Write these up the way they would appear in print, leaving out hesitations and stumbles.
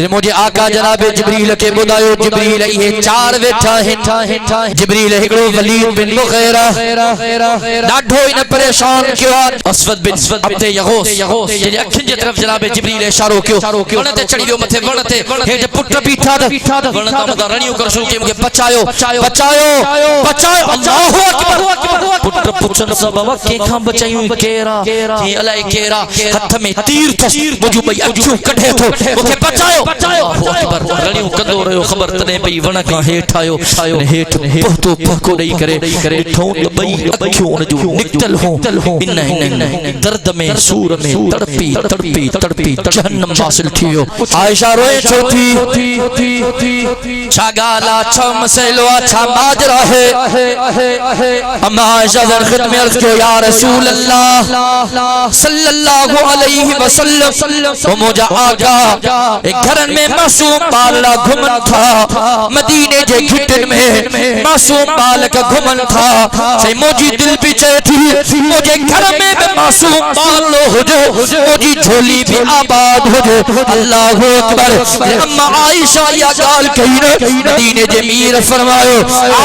मुझे आका जनाब जिब्रील के बुदायो जिब्रील ये चार वेठा है जिब्रील हिकड़ो वलीद बिन मुगीरा डाढो इन परेशान क्यों असवद बिन अब्दे यगोस ये अखिन जे तरफ जनाब जिब्रील इशारो क्यों वणते चढ़ी वियो मथे वणते हे जे पुट बीठा वणता मदा रणियो कर शुरू के मुझे बचायो अल्लाहु अकबर पुट पुछन सब बाबा के खां बचायूं केरा के अलाए केरा हथ में तीर थस मुजो भई अखियों कढे थो मुखे बचायो अल्लाहु अकबर रणियो कंदो रयो खबर तने भई वण का हेठ आयो ने हेठ पहुतो पको दई करे ठो भई अखियों उन जो निकतल हो इन दर्द में सूर में तड़पी जहन्नम वासिल थियो आयशा रोए छोटी छागाला छ मसलो अच्छा माजरा है अम्मा आयशा वर में अर्ज किया या रसूल अल्लाह सल्लल्लाहु अलैहि वसल्लम मुझे आका एक घर में मासूम बालक घुमन था मदीने के घिटन में मासूम बालक घुमन था से मुझी दिल भी थी मुझे घर में भी मासूम बालो हो जो मुझी झोली भी आबाद हो जो अल्लाहु अकबर अम्मा आयशा या गाल कही न मदीने के मीर फरमायो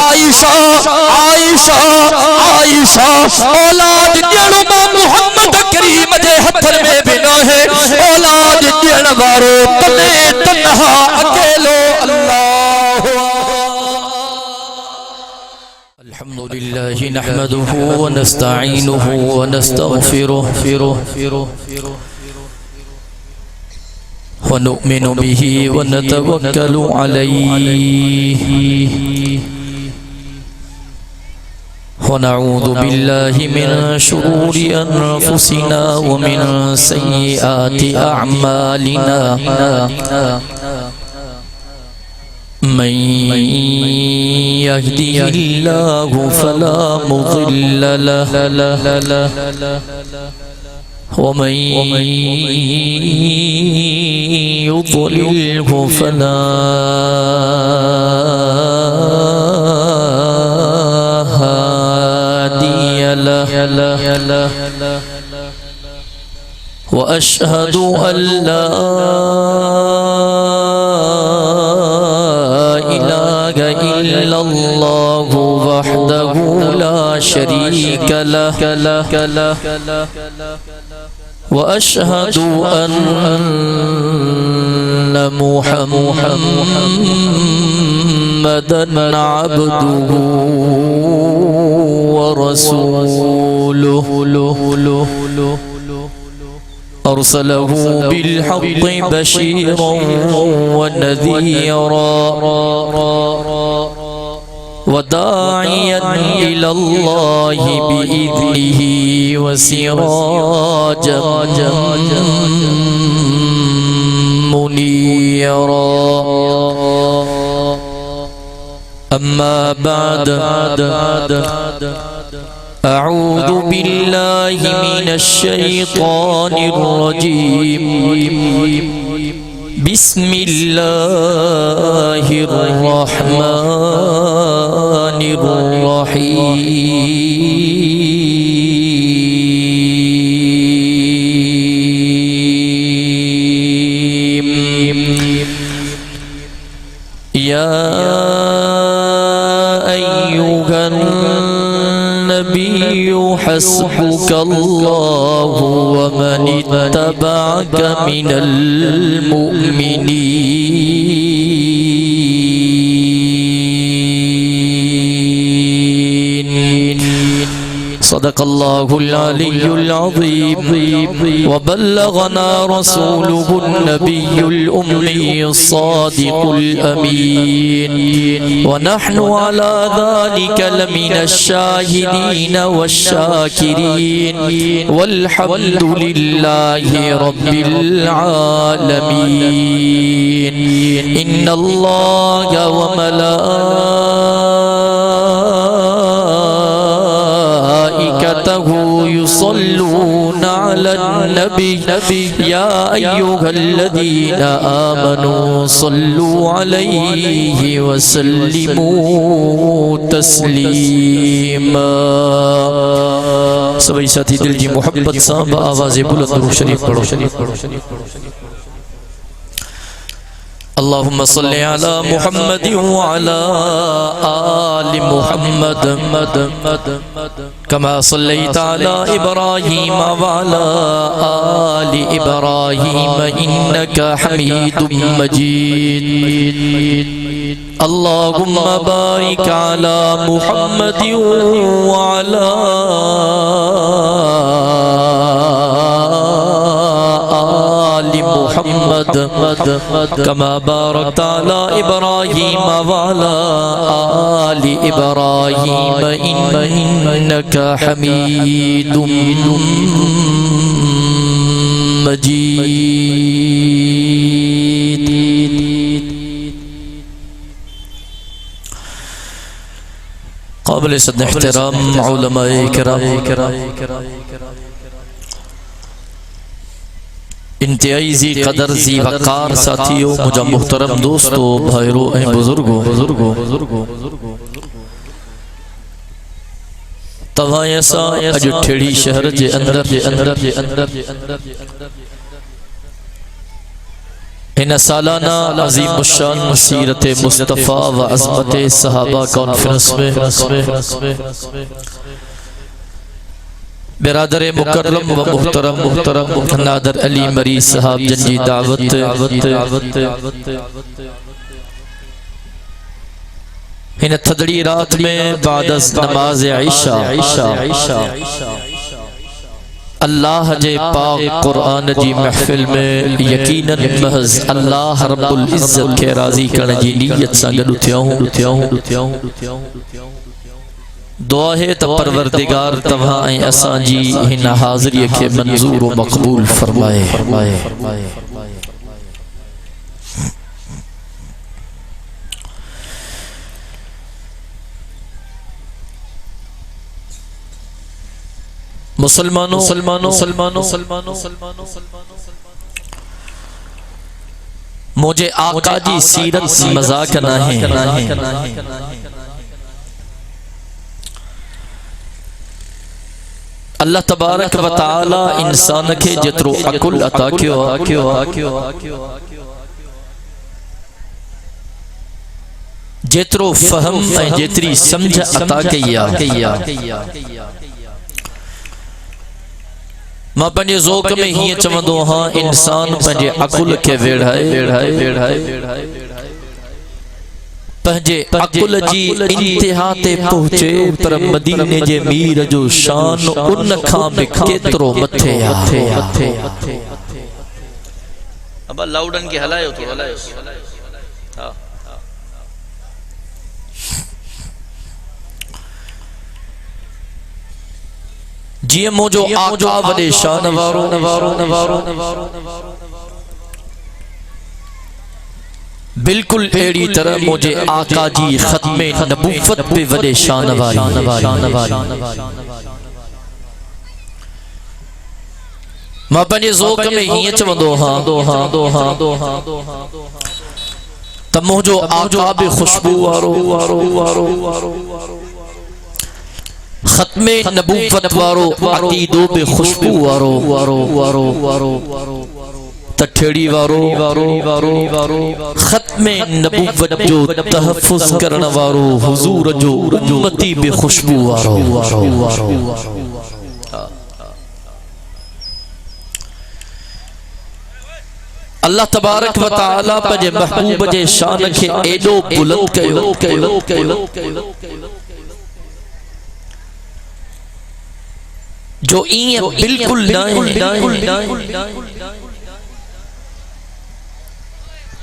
आयशा औलाद ॾियण मां मोहम्मद करीम जे हथन में भी न है औलाद ॾियण वारो तने तन्हा अकेलो अल्लाह अल्हम्दुलिल्लाह नहमदुहु व नस्तईनुहु व नस्तगफिरुहु व नु'मिनु बिही व नतवक्कलु अलैहि ونعوذ بالله من شرور أنفسنا ومن سيئات أعمالنا من يهده الله فلا مضل له ومن يضلله فلا له وأشهد أن لا إله إلا الله وحده لا شريك له وأشهد أن محمدًا عبده ورسوله أرسله بالحق بشيرا ونذيرا وداعيا إلى الله بإذنه وسراجا منيرا أما بعد أعوذ بالله من الشيطان الرجيم بسم الله الرحمن الرحيم يا أيها النبي حسبك الله ومن اتبعك من المؤمنين صدق الله العلي العظيم وبلغنا رسوله النبي الأمي الصادق الأمين ونحن على ذلك لمن الشاهدين والشاكرين والحمد لله رب العالمين إن الله وملائكته يصلون على النبي يا أيها الذين آمنوا صلوا عليه وسلموا تسليما سبھی ساتھی دل جی محبت صاحب آواز بلند درود شریف پڑھو अल्लाहुम्मा सल्लि अला मुहम्मद व अला आलि मुहम्मद कमा सल्लैता अला इब्राहीम व अला आलि इब्राहीम इन्नका हमीदुम मजीद। अल्लाहुम्मा बारिक अला मुहम्मद व अला आलि मुहम्मद कमा बारकता अला इब्राहीम व अला आलि इब्राहीम इन्नका हमीदुम मजीद। काबिल सद एहतराम उलमाए किराम, इंतहाई कदर जी वकार साथियों, मुझा मुहतरम दोस्तों, भाइयों एवं बुजुर्गों, तव्हां असां अॼु ठेड़ी शहर जे अंदर इन सालाना अज़ीम शान सीरत मुस्तफ़ा व अज़मत सहाबा कॉन्फ्रेंस में बिरादर मुकर्रम व मुहतरम नादर अली मरी साहब जंजी दावत इन थदड़ी रात में बाद नमाज इशा अल्लाह जे पाक कुरान जी महफिल में यकीनन महज अल्लाह रब्बुल इज्जत के राजी करने जी नियत सां गॾु थियूं। दुआ है त परवरदिगार तव्हां ऐं असां जी हिन हाज़िरीअ खे मंज़ूर व मक़बूल फरमाए। मुसलमानों मुझे आका जी सीरत मजाक ना है। अल्लाह तबारक व तआला इंसान के जेतरो अकुल अता कियो, जेतरो फहम ऐं जेतरी समझ अता कई। मां पंहिंजे ज़ौक़ में हीअं चवंदो हाँ, इंसान पंहिंजे अकुल खे वेढ़ाए पंहिंजे अकुल जी इंतिहा ते पहुचे, पर मदीने जे मीर जो शान उन खां बि केतिरो मथे आहे। अब लाउडन के हलायो तो हलायो। हां जीअं मुंहिंजो आका वॾे शान वारो बिल्कुल अहिड़ी तरह मुझे आका जी खत्मे नबूवत पे वॾे शान वारी। मां पंहिंजे ज़ौक़ में हीअं चवंदो हाँ त मुंहिंजो आका बि खुशबू वारो, खत्मे नबूवत वारो, अकीदो बि खुशबू वारो, तठेड़ी वारो, खत्मे नबूवत जो तहफ़्फ़ुज़ करण वारो, हुजूर जो उम्मती बि खुशबू वारो। अल्लाह तबारक व तआला पंहिंजे महबूब जे शान खे एॾो बुलंद कयो जो ईअं बिल्कुल न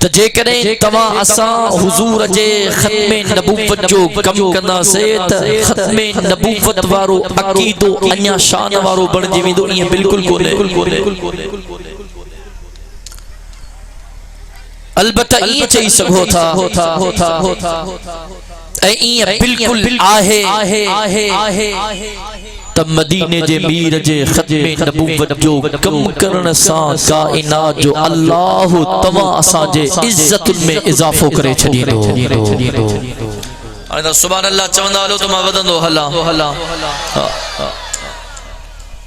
त जेकॾहिं तव्हां असां हुजूर जे खत्मे नबूवत जो कम कंदासीं त खत्मे नबूवत वारो अकीदो अञा शान वारो बणिजी वेंदो। ईअं बिल्कुल कोन्हे। अलबत्ता ईअं चई सघो था ऐं ईअं बिल्कुल आहे त मदीने जे मीर जे खत्मे नबूवत जो कम करण सां काइनात जो अल्लाह तव्हां असां जे इज्जतुन में इजाफो करे छॾींदो। हाणे सुभान अल्लाह चवंदा हलो त मां वधंदो हलां।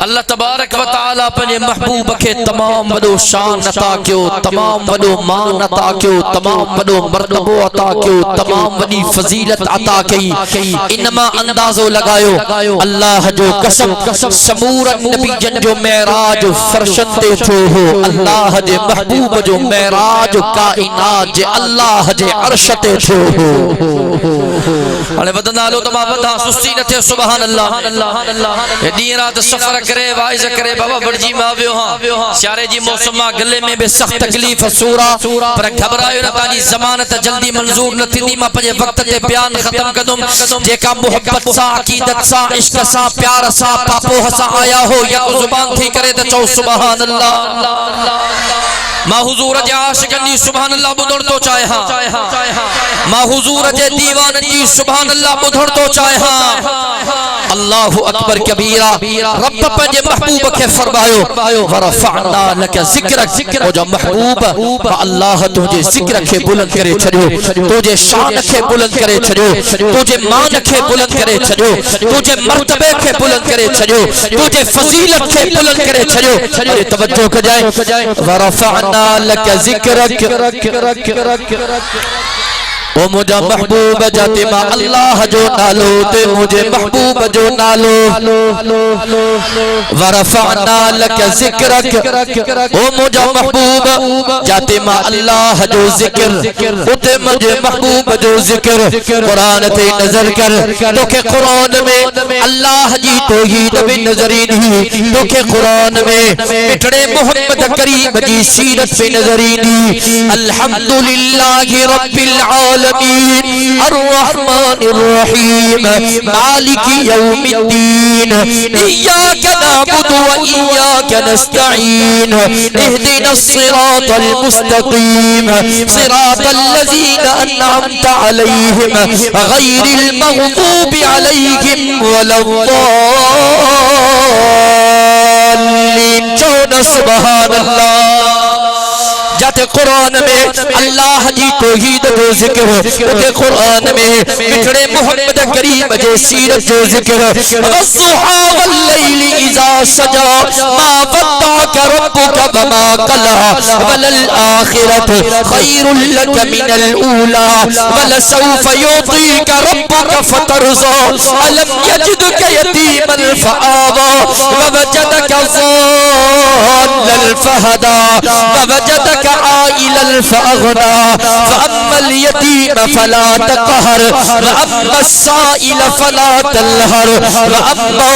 अल्लाह तबारक व तआला अपने महबूब के तमाम वॾो शान अता कयो, तमाम वॾो मान अता कयो, तमाम वॾो मर्तबो अता कयो, तमाम वॾी फजीलत अता कई। इनमा अंदाज़ो लगायो अल्लाह जो कसम समूर नबीजन जो मेराज फर्शत ते थियो हो, अल्लाह जे महबूब जो मेराज काइनात जे अल्लाह जे अर्श ते थियो हो। हाणे वधंदा हलो त मां वधा सुस्ती न थे। सुभान अल्लाह। ये ॾींहुं राति सफ़र करे वाइज़ करे बाबा बड़जी मां वियो हां। सियारे जी मौसम मां गले में बि सख्त तकलीफ़ सूरा, पर घबरायो न, तव्हांजी ज़मानत जल्दी मंज़ूर न थींदी। मां पंहिंजे वक़्त ते बयान ख़त्म कंदुमि। जेका मोहब्बत सां, अक़ीदत सां, इश्क सां, प्यार सां, पापोह सां आया हो, या ज़ुबान थी करे त चओ सुभान अल्लाह। मां हुजूर जे आशिक़नि जी सुभान अल्लाह ॿुधण थो चाहियां। मां हुजूर जे दीवाननि जी सुभान अल्लाह ॿुधण थो चाहियां। अल्लाहु अकबर कबीरा। रब पंहिंजे महबूब खे फरमायो वरफ़अना लक ज़िक्रक। ओ जो महबूब अल्लाह तुझे ज़िक्र खे बुलंद करे छॾियो, तुझे शान खे बुलंद करे छॾियो, तुझे मान खे बुलंद करे छॾियो, तुझे मर्तबे खे बुलंद करे छॾियो, तुझे फजीलत खे बुलंद करे छॾियो। अरे तवज्जो कजाए वरफ़अना लक ज़िक्रक। ओ मुझा महबूब जाते मां अल्लाह जो नालो ते मुझे महबूब जो नालो वरफ़अना लक ज़िक्रक। ओ मुझा महबूब जाते मां अल्लाह जो ज़िक्र, उते मुझे महबूब जो ज़िक्र। कुरान ते नजर कर, तोखे कुरान में अल्लाह जी तौहीद भी नजर ईंदी, तोखे कुरान में मिठड़े मोहम्मद करीम जी सीरत भी नजर ईंदी। अल्हम्दुलिल्लाहि रब्बिल आलमीन अर्रहमानिर रहीम मालिकी यौमिद्दीन इय्याका नअबुदु व इय्याका नस्तईन इहदिनस सिरातल मुस्तकीम सिरातल लज़ीना अनअमता अलैहिम गैरिल मग़दूबि अलैहिम वलद्दाल्लीन। सुभान अल्लाह। जाते कुरान में अल्लाह जी तौहीद जो ज़िक्र, उते कुरान में मिठड़े मोहम्मद करीम जे सीरत जो ज़िक्र। वस्सुहा वल्लैलि इज़ा सजा मा वद्दअक रब्बुक वमा क़ला वलल आखिरतु खैरुल लक मिनल ऊला वलसौफ युतीक रब्बुक फतरज़ा अलम यजिदक यतीमन फआवा ववजदक ज़ाल्लन फहदा ववजदक आइलन फअगना फअम्मल यतीम फला तक़हर वअम्मा अस्साइल फला तलहर वअम्मा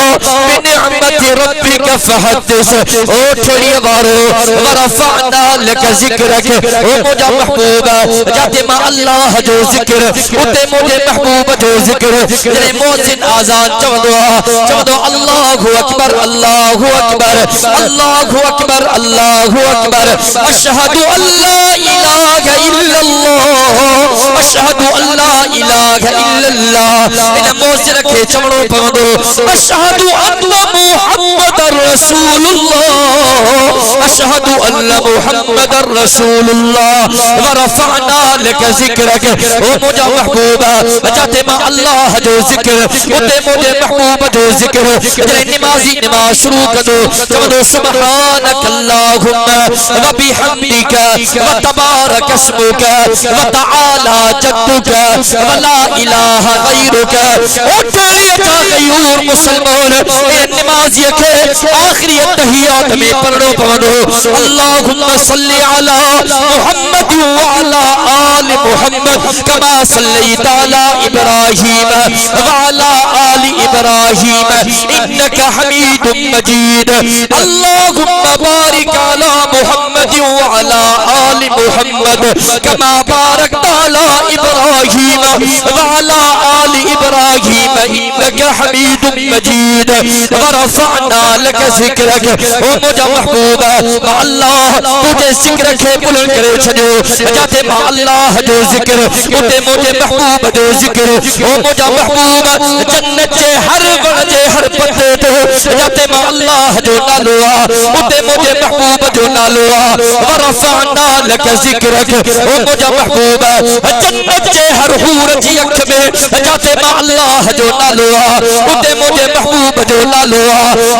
बिनिअमति रब्बिक फहद्दिस। ओ ठड़ी वारो वरफ़अना लक ज़िक्रक। ओ मुझा महबूब जाते मां अल्लाह जो ज़िक्र, उते मुझे महबूब जो ज़िक्र। जॾहिं मुअज़्ज़िन आज़ान चवंदो अल्लाहु अकबर अल्लाहु अकबर अल्लाहु अकबर अल्लाहु अकबर अशहदु अल्ला इलाहा इल्लल्लाह अशहदु अल्ला इलाहा इल्लल्लाह। इन मुअज़्ज़िन खे चवणो पवंदो अशहदु अन्ना मुहम्मदर रसूलुल्लाह अशहदु अन्ना मुहम्मदर रसूलुल्लाह वरफ़अना लक ज़िक्रक। ओ मुझा महबूब जाते मां अल्लाह जो ज़िक्र, उते मुझे महबूब जो ज़िक्र। जॾहिं निमाज़ी नमाज़ शुरू कंदो चवंदो सुब्हानक अल्लाहुम्मा व बिहम्दिक व तबारक अस्मुक व तआला जद्दुक व ला इलाहा गैरुक। ओ टेड़े था गयूर मुसलमान नमाज़ी के आखिरी तहियात में पढ़णो पवंदो अल्लाहुम्मा सल्लि अला मुहम्मद व अला आलि मुहम्मद कमा सल्लैता अला इब्राहीम व अला आलि इब्राहीम इन्नका हमीदुम मजीद। अल्लाहुम्मा बारिक अला मुहम्मद व अला आलि मुहम्मद कमा बारकता अला इब्राहीम व अला आलि इब्राहीम इन्नका हमीदुम मजीद। वरफ़अना लक ज़िक्रक। ओ मुझा महबूब अल्लाह तुझे ज़िक्र खे बुलंद करे छॾियो। जाते मां अल्लाह जो ज़िक्र, उते मुझे महबूब जो ज़िक्र। ओ मुझा महबूब जन्नत जे हर वण जे हर पते ते जाते मां अल्लाह जो नालो आ, उते मुझे महबूब जो नालो आ। वरफअना लक ज़िक्रक ओ मुझा महबूब जन्नत जे हर हूर जी अख में जाते मा अल्लाह जो नालो उते मुझे महबूब जो नालो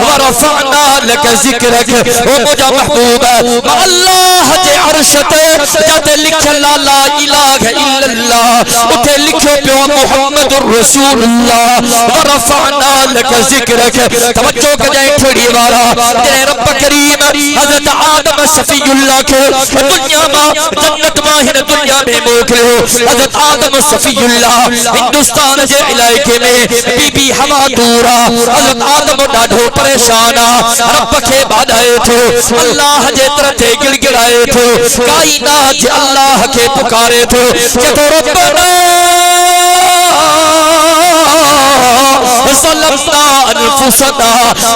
वरफअना लक ज़िक्रक ओ मुझा महबूब मा अल्लाह जे अर्श ते जाते लिखल ला इलाहा इल्लल्लाह उते लिखो पियो मुहम्मदुर रसूलुल्लाह वरफअना लक ज़िक्रक तवज्जो कजे ठड़ी वाला तेरे रब करीम हजरत आदम सफीउल्लाह के दुनिया में जन्नत में हिन दुनिया में मोकलियो हजरत आदम सफीउल्लाह हिंदुस्तान जे इलाके में बीबी हवा दूरा हजरत आदम ॾाढो परेशान रब के बाधाए थो अल्लाह जे तरह ते गिड़गिड़ाए थो कायनात जे अल्लाह के पुकारे थो जतो रब्बना ज़लमना अनफुसना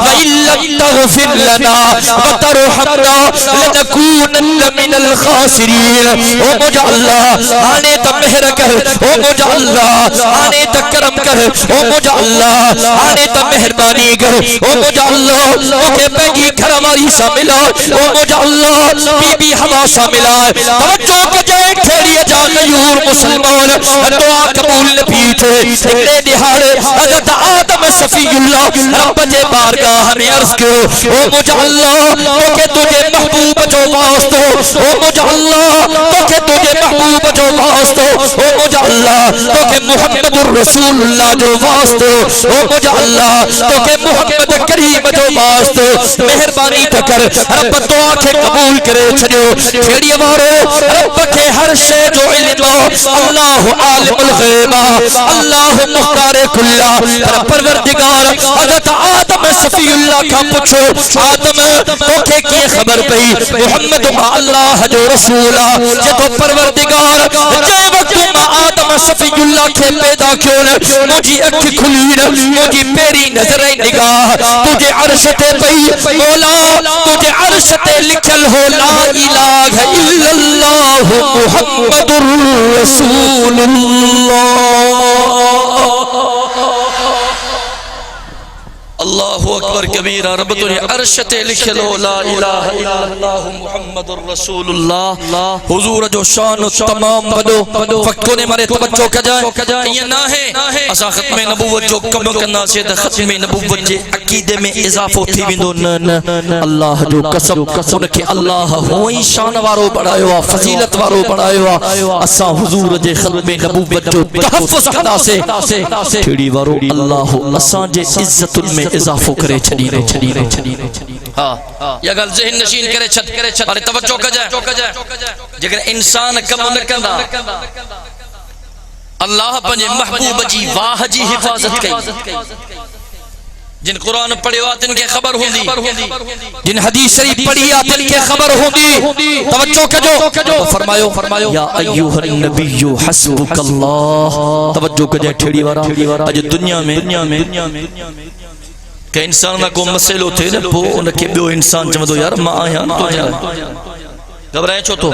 व इल्लम तग़फिर लना व तरहमना लनकूनन्न मिनल खासिरीन ओ मुझा अल्लाह आने त मेहर कर ओ मुझा अल्लाह आने त करम कर ओ मुझा अल्लाह आने त मेहरबानी कर ओ मुझा अल्लाह तोखे पंहिंजी घरवारी सां मिला ओ मुझा अल्लाह बीबी हवा सां मिला तवज्जो कजे ठेड़ीअ जा नयूर मुसलमान दुआ कबूल न थी थे हिकिड़े ॾिहाड़े हज़रत आदम सफ़ीउल्लाह रब जे बारगाह में अर्ज़ कयो ओ मुझा अल्लाह तोखे तुझे महबूब जो वास्तो ओ मुझा अल्लाह तोखे तुझे महबूब जो वास्तो ओ मुझा अल्लाह तोखे मुहम्मदुर रसूलुल्लाह जो वास्तो ओ मुझा अल्लाह तोखे मुहम्मद करीम जो वास्तो मेहरबानी त कर रब दुआ के कबूल करे छॾियो छेड़ीअ वारो रब के हर शइ जो इल्म अल्लाह आलिमुल ग़ैब अल्लाह मुख्तार कुल्ला परवरदिगार हज़रत आदम सफ़ीउल्लाह का पूछो आदम तोखे की खबर पई मुहम्मद अल्लाह जो रसूल जदो परवरदिगार जे वक्त मां आदम सफ़ीउल्लाह के पैदा कयो मुझी अख खुली मुझी पेरी नजर निगाह तुझे अर्श ते पई मौला तुझे अर्श ते लिखल हो ला इलाहा इल्लल्लाह मुहम्मदुर रसूलुल्लाह अल्लाहु अकबर कबीरा रब तुझे अर्श ते लिखलो ला इलाहा इल्लल्लाह मुहम्मदुर रसूलुल्लाह हुजूर जो शान तमाम वडो वक्तो ने मारे तवज्जो कजाए ये ना है असा खत्म नबूवत जो कम करना से त खत्म नबूवत जे अकीदे में इजाफो थी विंदो न अल्लाह जो कसम उनके अल्लाह होई शान वारो बढ़ायो फजीलत वारो बढ़ायो असा हुजूर जे खत्म नबूवत जो तहफ्फुज करना से ठेड़ी वारो अल्लाह असा जे इज्जतुन में इजाफो करे छड़ी हां या गल ज़हन नशीन करे छत अरे तवज्जो कजाए जेकर इंसान कम न कंदा अल्लाह पंजे महबूब जी वाह जी हिफाजत कई जिन कुरान पढ़ियो तिन के खबर होंदी जिन हदीस शरीफ पढ़ी तिन के खबर होंदी तवज्जो कजो फरमायो या अय्युहन नबिय्यु हस्बुकल्लाह तवज्जो कजे ठेड़ी वारा आज दुनिया में के इंसान ना को मसलो थे न पो उनके बियो इंसान चवंदो यार मां आया न तो जला घबराए छो तो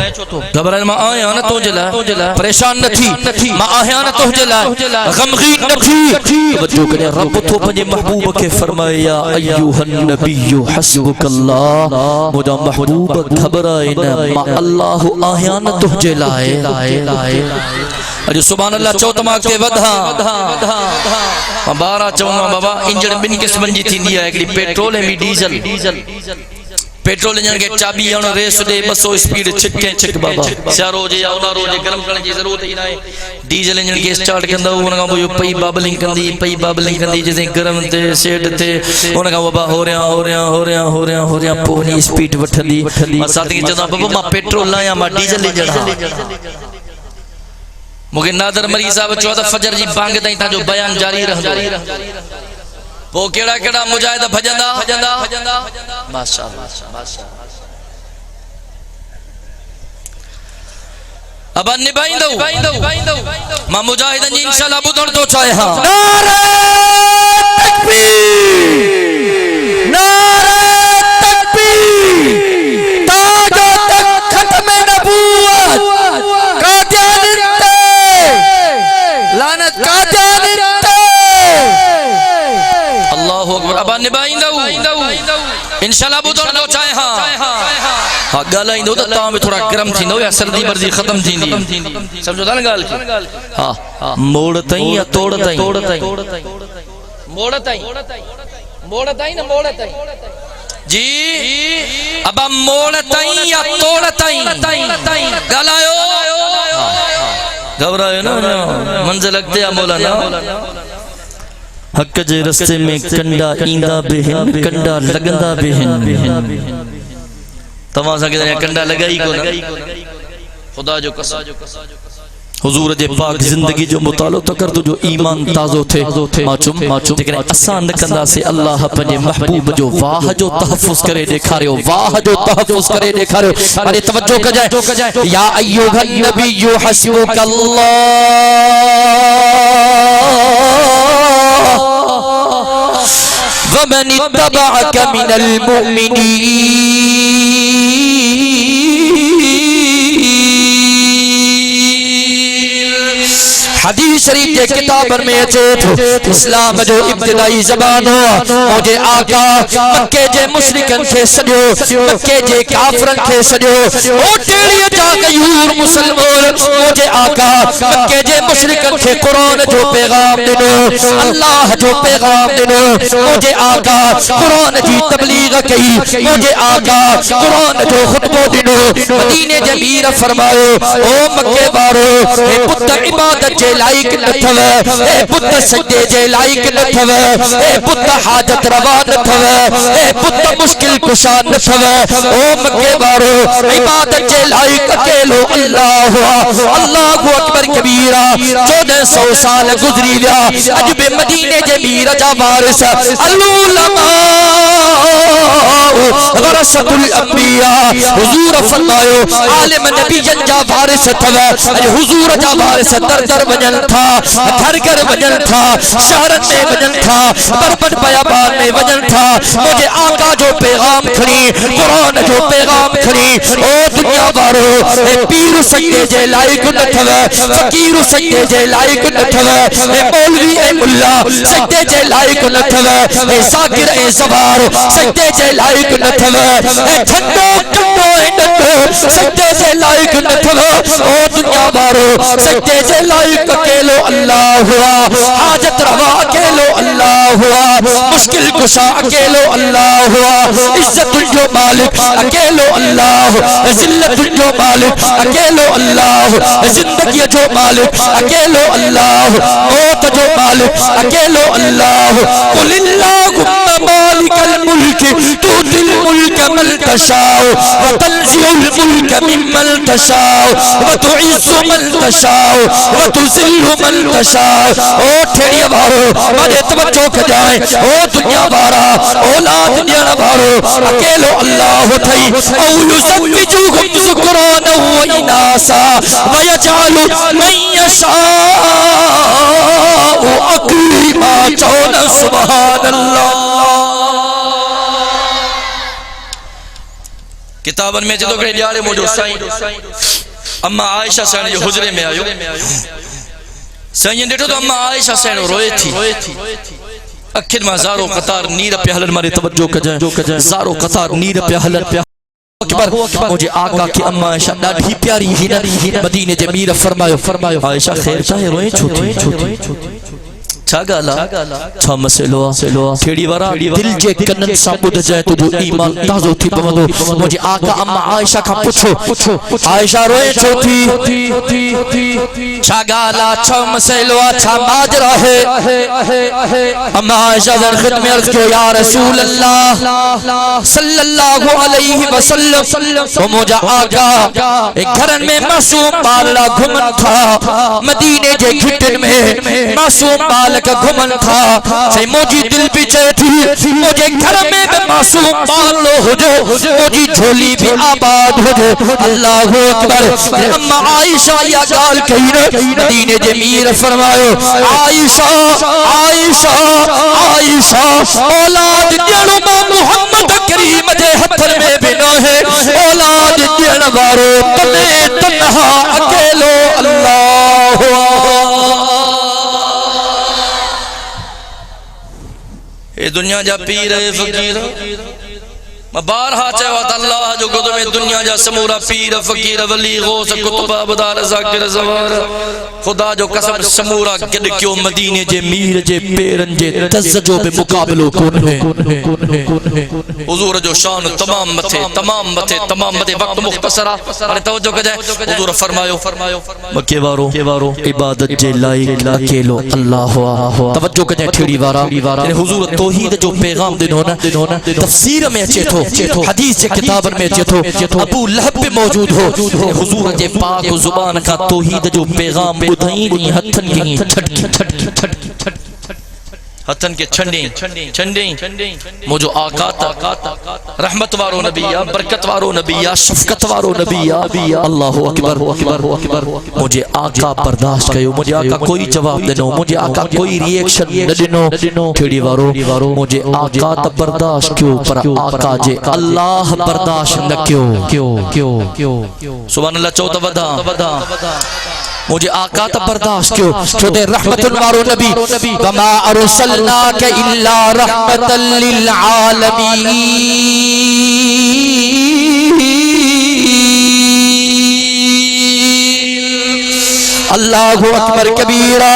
घबराए मां आया न तो जला परेशान न थी मां आया न तो जला गमगीन न थी तवज्जो करे रब तो पंजे महबूब के फरमाए या अय्युहन नबिय्यु हस्बुकल्लाह मुदा महबूब घबराए न मां अल्लाह आया न तो जलाए अजो सुभान अल्लाह चौतमा के वधा बारा चौमा बाबा इंजन बिन किस्मन जी थींदी है एकड़ी पेट्रोल ऐं डीजल पेट्रोल इंजन के चाबी हण रेस दे 200 स्पीड छिके छिक बाबा सियारो जे या उनारो जे गरम करण जी जरूरत ही ना है डीजल इंजन के स्टार्ट कंदा उन का यो पई बबलिंग कंदी जैसे गरम ते सेट थे उन का बाबा हो रहा पोनी स्पीड वठंदी साथ के चंदा बाबा मा पेट्रोल लाया मा डीजल इंजन मुके नादर मरी साहब चो त फजर जी बांग ताई ता जो बयान जारी रहंदो वो केड़ा मुजाहिद भजंदा माशाअल्लाह अब निभाइंदो मां मुजाहिदन जी इंशाअल्लाह बुधण तो चाहे हां नारे तकबीर ताजो तक खत्म नबूवत कादियानियत लानत कादियानियत अल्लाहु अकबर अब निभाइंदो इंशाअल्लाह बुधण तो चाहे हां हाँ ॻाल्हाईंदो त तव्हां बि थोड़ा गरम थींदो या सर्दी वर्दी ख़त्म थींदी सम्झो था न ॻाल्हि खे हाँ मोड़ ताईं या तोड़ ताईं मोड़ ताईं मोड़ ताईं न मोड़ ताईं जी अब मोड़ ताईं या तोड़ ताईं ॻाल्हायो घबरायो ना मंज़िल अॻिते आहे मौलाना हक़ जे रस्ते में कंडा ईंदा बि आहिनि कंडा लॻंदा बि आहिनि तव्हां सां किथे कंडा लॻाई कोन ख़ुदा जो कसम हुजूर जे पाक जिंदगी जो मुतालो तो कर जो ईमान ताज़ो थे माचुम लेकिन असां न कंदासीं अल्लाह पंहिंजे महबूब जो वाह जो तहफ़्फ़ुज़ करे ॾेखारियो वाह जो तहफ़्फ़ुज़ करे ॾेखारियो अरे तवज्जो कजाए या अय्युहन नबिय्यु हस्बुकल्लाह वमन इत्तबअक मिनल मुमिनीन हदीस शरीफ के किताबन में अचे थो इस्लाम जो इब्तिदाई ज़बान हो मुझे आका मक्के जे मुशरिकन खे सॼो मक्के जे काफिरन खे सॼो ओ टेड़ीअ जा गयूर मुसलमान मुझे आका मक्के जे मुशरिकन खे कुरान जो पैगाम ॾिनो अल्लाह जो पैगाम ॾिनो मुझे आका कुरान जी तबलीग कई मुझे आका कुरान जो खुतबो ॾिनो मदीने जे मीर फरमायो ओ मक्के वारो हे पुत इबादत जे लाइक न थव ए पुत सजदे जे लाइक न थव ए पुत हाजत रवा न थव ए पुत मुश्किल कुशा न थव ओ मक्के वारो इबादत जे लाइक अकेलो अल्लाह अल्लाहु अकबर कबीरा 1400 साल गुजरी विया अज बि मदीने जे मीर जा वारिस अलुलमा वरसतुल अंबिया हुजूर फरमायो आलिम नबीयन जा वारिस थव अज हुजूर जा वारिस दर दर वजन था घर घर वजन था शहरन में वजन था बरबन बयाबान में वजन था मुझे आका जो पैगाम खड़ी कुरान जो पैगाम खड़ी ओ दुनिया वारो ए पीर सजदे जे लायक न थव फकीर सजदे जे लायक न थव ए मौलवी ए मुल्ला सजदे जे लायक न थव ए साकिर ए सवार सजदे जे लायक न थव ए ठंडो ठंडो ए नंढो सजदे जे लायक न थव ओ दुनिया वारो सजदे जे लायक अकेलो अल्लाह हुआ हाजत रवा अकेलो अल्लाह हुआ मुश्किल कुशा अकेलो अल्लाह हुआ इज्जत जो मालिक अकेलो अल्लाह जिल्लत जो मालिक अकेलो अल्लाह जिंदगी जो मालिक अकेलो अल्लाह मौत जो मालिक अकेलो अल्लाह कुलिल्लाहुम्मा मालिकल मुल्क तुतिल मुल्क मन तशाउ व तंज़िउल मुल्क मिम्मन तशाउ व तुइज़्ज़ु मन तशाउ व तुज़िल्लु मन तशाउ ओ ठेड़िया वारो मारे तवज्जो कजाए ओ दुनिया वारा औलाद ॾियण वारो अकेलो अल्लाह थई औ युज़व्विजुहुम ज़ुक्रान व इनासा व यजअलु मन यशाउ अक़ीमा चौन सुभान अल्लाह किताबन में जदो करे ॾियारे मोजो साईं अम्मा आयशा साईं जो हुजरे में आयो साईं ॾिठो तो अम्मा आयशा साईं रोए थी अखिन मां ज़ारो कतार नीर पे हलन मारे तवज्जो कजाए ज़ारो कतार नीर पे हलन पे अकबर मुझे आका की अम्मा आयशा ॾाढी प्यारी हिन मदीने जे मीर फरमायो आयशा खैर चाहे रोए छो छा गाला छा मसलो केड़ी वारा दिल जे कनन सा बुध जाए तो ईमान ताजो थी पवंदो मुझे आका अम्मा आयशा का पूछो आयशा रोए छो थी छा गाला छा मसलो छा माजरा है अम्मा आयशा जन खिदमत में अर्ज कियो या रसूल अल्लाह सल्लल्लाहु अलैहि वसल्लम ओ मुझे आका एक घरन में मासूम बालड़ा घुमन था मदीने जे घिटन में मासूम बाल घुमन था से मोजी दिल भी चाहे थी मुझे घर में भी मासूम बालो हो जो मोजी झोली भी आबाद हो जो अल्लाह अकबर अम्मा आयशा या गाल कही न मदीने जे मीर फरमायो आयशा आयशा आयशा औलाद ॾियण मां मोहम्मद करीम जे हथन में भी न है औलाद ॾियण वारो तने तन्हा अकेलो अल्लाह ए दुनिया जा पीर फकीर बारहा चयो अल्लाह जो गोद में दुनिया जा समूरा पीर फकीर वली गौस कुतुब अबदार ज़ाकिर ज़वार खुदा जो कसम समूरा गड क्यों मदीने जे मीर जे पेरन जे तज़ जो बे मुकाबलो कोन है हुजूर जो शान तमाम मथे वक्त मुख्तसरा अरे तवज्जो कजे हुजूर फरमायो मक्के वारो इबादत जे लाई अकेलो अल्लाह हुआ तवज्जो कजे ठेड़ी वारा यानी हुजूर तौहीद जो पैगाम दिनो ना तफसीर में अचे थो हदीस के किताबन में अचे थो अबू लहब पे मौजूद हो हुजूर जे पाक जुबान का तौहीद जो पैगाम बुधाई हथन की छटकी हथन के छंडी मुझो आका रहमत वारो नबिया बरकत वारो नबिया शफकत वारो नबिया अल्लाहु अकबर मुझे आका बर्दाश्त कयो मुझे आका कोई जवाब दिनो मुझे आका कोई रिएक्शन न दिनो ठेड़ी वारो मुझे आका त बर्दाश्त क्यों पर आका जे अल्लाह बर्दाश्त न क्यों सुभान अल्लाह चो त वदा मुझे आका त बर्दाश्त क्यों छोटे रहमतुल वारो नबी वमा अरसलनाका इल्ला रहमतल लिल आलमीन अल्लाहु अकबर कबीरा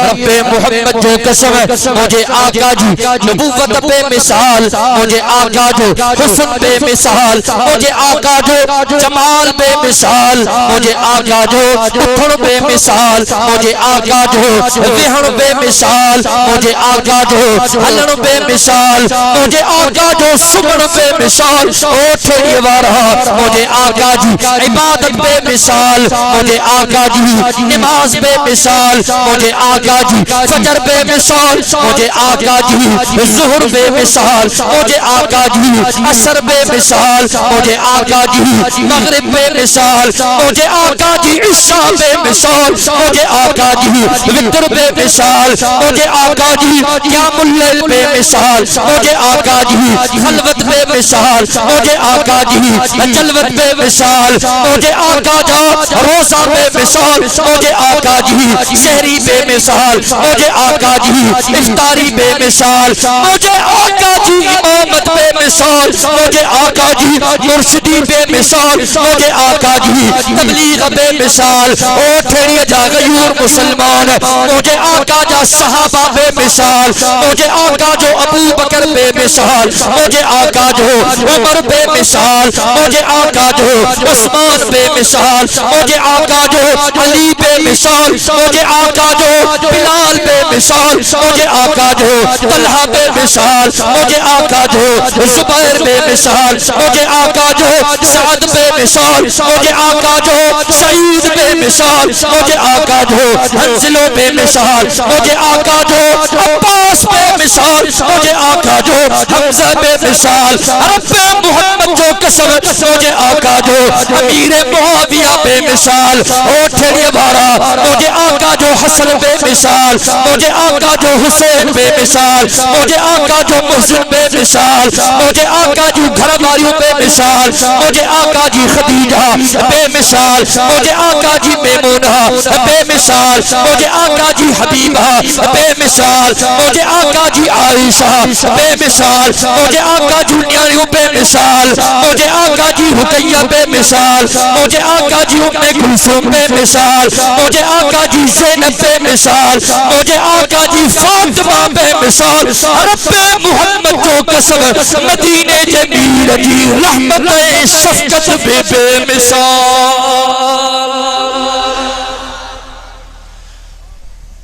रब्बे मोहम्मद जो कसम मुझे आका जी नबूवत पे मिसाल मुझे आका जो हुस्न पे मिसाल मुझे आका जो जमाल पे मिसाल मुझे आका जो उठण पे मिसाल मुझे आका जो विहण पे मिसाल मुझे आका जो हलण पे मिसाल मुझे आका जो सुमण पे मिसाल ओ ठेड़ी वारा मुझे आका जी इबादत पे मिसाल मुझे आका जी नमाज पे मिसाल मुझे आका जी फजर पे मिसाल मुझे आका जी ज़ुहर पे मिसाल मुझे आका जी असर पे मिसाल मुझे आका जी मगरिब पे मिसाल मुझे आका जी इशा पे मिसाल मुझे आका जी वितर पे मिसाल मुझे आका जी क़यामुल लैल पे मिसाल मुझे आका जी खलवत पे मिसाल मुझे आका जी जलवत पे मिसाल मुझे आका जा रोज़ा पे मिसाल मुझे आका जी शहरी पे मिसाल मुझे आका जी इफ्तारी पे मिसाल मुझे आका जी इमामत पे मिसाल मुझे आका जी मुर्शिदी पे मिसाल मुझे आका जी तबलीग पे मिसाल ओ ठेड़ी जा गयूर मुसलमान मुझे आका जा सहाबा पे मिसाल मुझे आका जो अबू बकर पे मिसाल मुझे आका जो उमर पे मिसाल मुझे आका जो उस्मान पे मिसाल मुझे आका जो अली पे मिसाल मुझे आका जो बिलाल पे मिसाल मुझे आका जो तलहा पे मिसाल मुझे आका जो जुबैर पे मिसाल मुझे आका जो साद पे मिसाल मुझे आका जो सईद पे मिसाल मुझे आका जो हंसलो पे मिसाल मुझे आका जो अब्बास पे मिसाल मुझे आका जो हमजा पे मिसाल रब्बे मोहम्मद जो कसम मुझे आका जो अमीर मुआविया पे मिसाल ओ ठेड़ी वारा मुझे आका जो हसन पे मिसाल मुझे आका जो हुसैन पे मिसाल मुझे आका जो मुहसिन पे मिसाल मुझे आका जी घर वालियों पे मिसाल मुझे आका जी खदीजा पे मिसाल मुझे आका जी मेमूना पे मिसाल मुझे आका जी हबीबा पे मिसाल मुझे आका जी आयशा पे मिसाल मुझे आका जी न्यारियों पे मिसाल मुझे आका जी रुकैया पे मिसाल मुझे आका जी उम्मे कुलसूम पे मिसाल मुझे आका जी ज़ैनब पे मिसाल मुझे आका जी फातिमा पे मिसाल रब्बे मोहम्मद जो कसम मदीने जे मीर जी रहमत शफकत पे मिसाल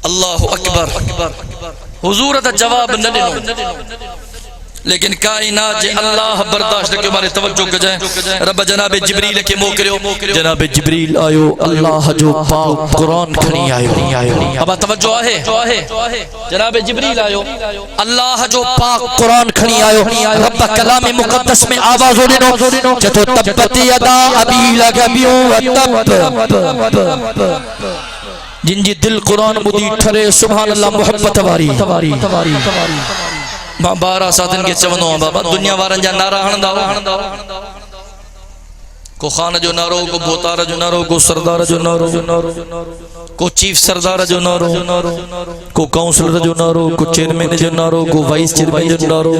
अल्लाहु अकबर हुजूर दा जवाब न दिनो लेकिन कायनात जे अल्लाह बर्दाश्त के मारे तवज्जो कजाए रब जनाब जिब्रील के मोकरियो जनाब जिब्रील आयो अल्लाह जो पाक कुरान खणी आयो अब तवज्जो आहे जनाब जिब्रील आयो अल्लाह जो पाक कुरान खणी आयो रब कलाम मुकद्दस में आवाज दिनो जतो तब्बत यदा अबी लगबियो तब जिनजी दिल कुरान मुदी ठरे सुभान अल्लाह मोहब्बत वारी मां 12 साथन के चवनो बाबा दुनिया वारन जा नारा हणदा को खान जो नारो, को बोतार जो नारो, को सरदार जो नारो, को चीफ सरदार जो नारो, को काउंसलर जो नारो, को चेयरमैन जो नारो, को वाइस चेयरमैन जो नारो,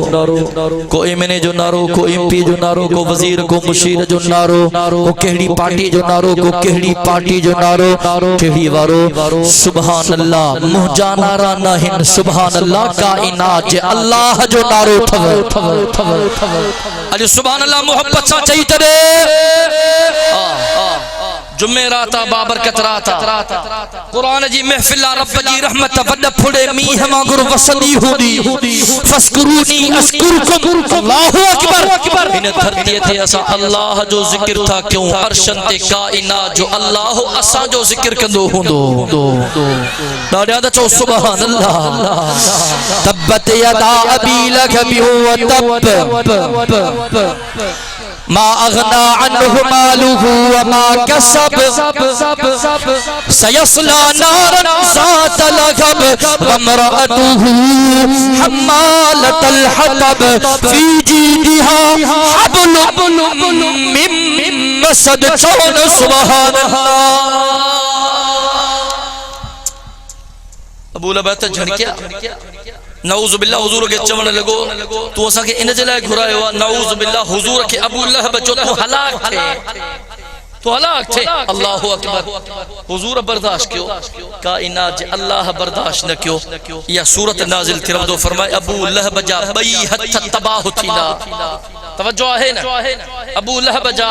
को एमएनए जो नारो, को एमपी जो नारो, को वजीर, को मुशीर जो नारो, को केहड़ी पार्टी जो नारो, को केहड़ी पार्टी जो नारो, केहड़ी वारो सुभान अल्लाह मुहजा नारा नाहिन सुभान अल्लाह काइनात जे अल्लाह जो नारो थव अज सुभान अल्लाह मोहब्बत सा चाहिए तरे जुमेराता बाबरकत राता कुरान जी महफिल रब जी रहमत वड फुड़े मीह वांगुर वसंदी हुंदी फस्कुरूनी अस्कुरुकुम अल्लाहु अकबर इन धरती ते असा अल्लाह जो जिक्र था क्यों अर्शन ते कायनात जो अल्लाह असा जो जिक्र कंदो हुंदो दाड़िया दा चो सुभान अल्लाह तब्बत यदा अबी लहब व तब मा अगना अन्हु मालुहु व मा कसब सयस्ला नारन ज़ात लहब व इम्रअतुहु हम्मालतल हतब फी जीदिहा हब्लुम मिन मसद चौन सुभान अल्लाह। अबू लहब त झड़किया नऊज़ बिल्लाह हुजूर के चवण लगो तू असा के इन जे लाए घुरायो आ नऊज़ बिल्लाह हुजूर के अबू लहब जो तू हलाक थे अल्लाहु अकबर हुजूर बर्दाश्त क्यों कायनात जे अल्लाह बर्दाश्त न क्यों या सूरत नाजिल थी रब फरमाए अबू लहब जा बई हथ तबाह थीला तवज्जो है ना अबू लहब जा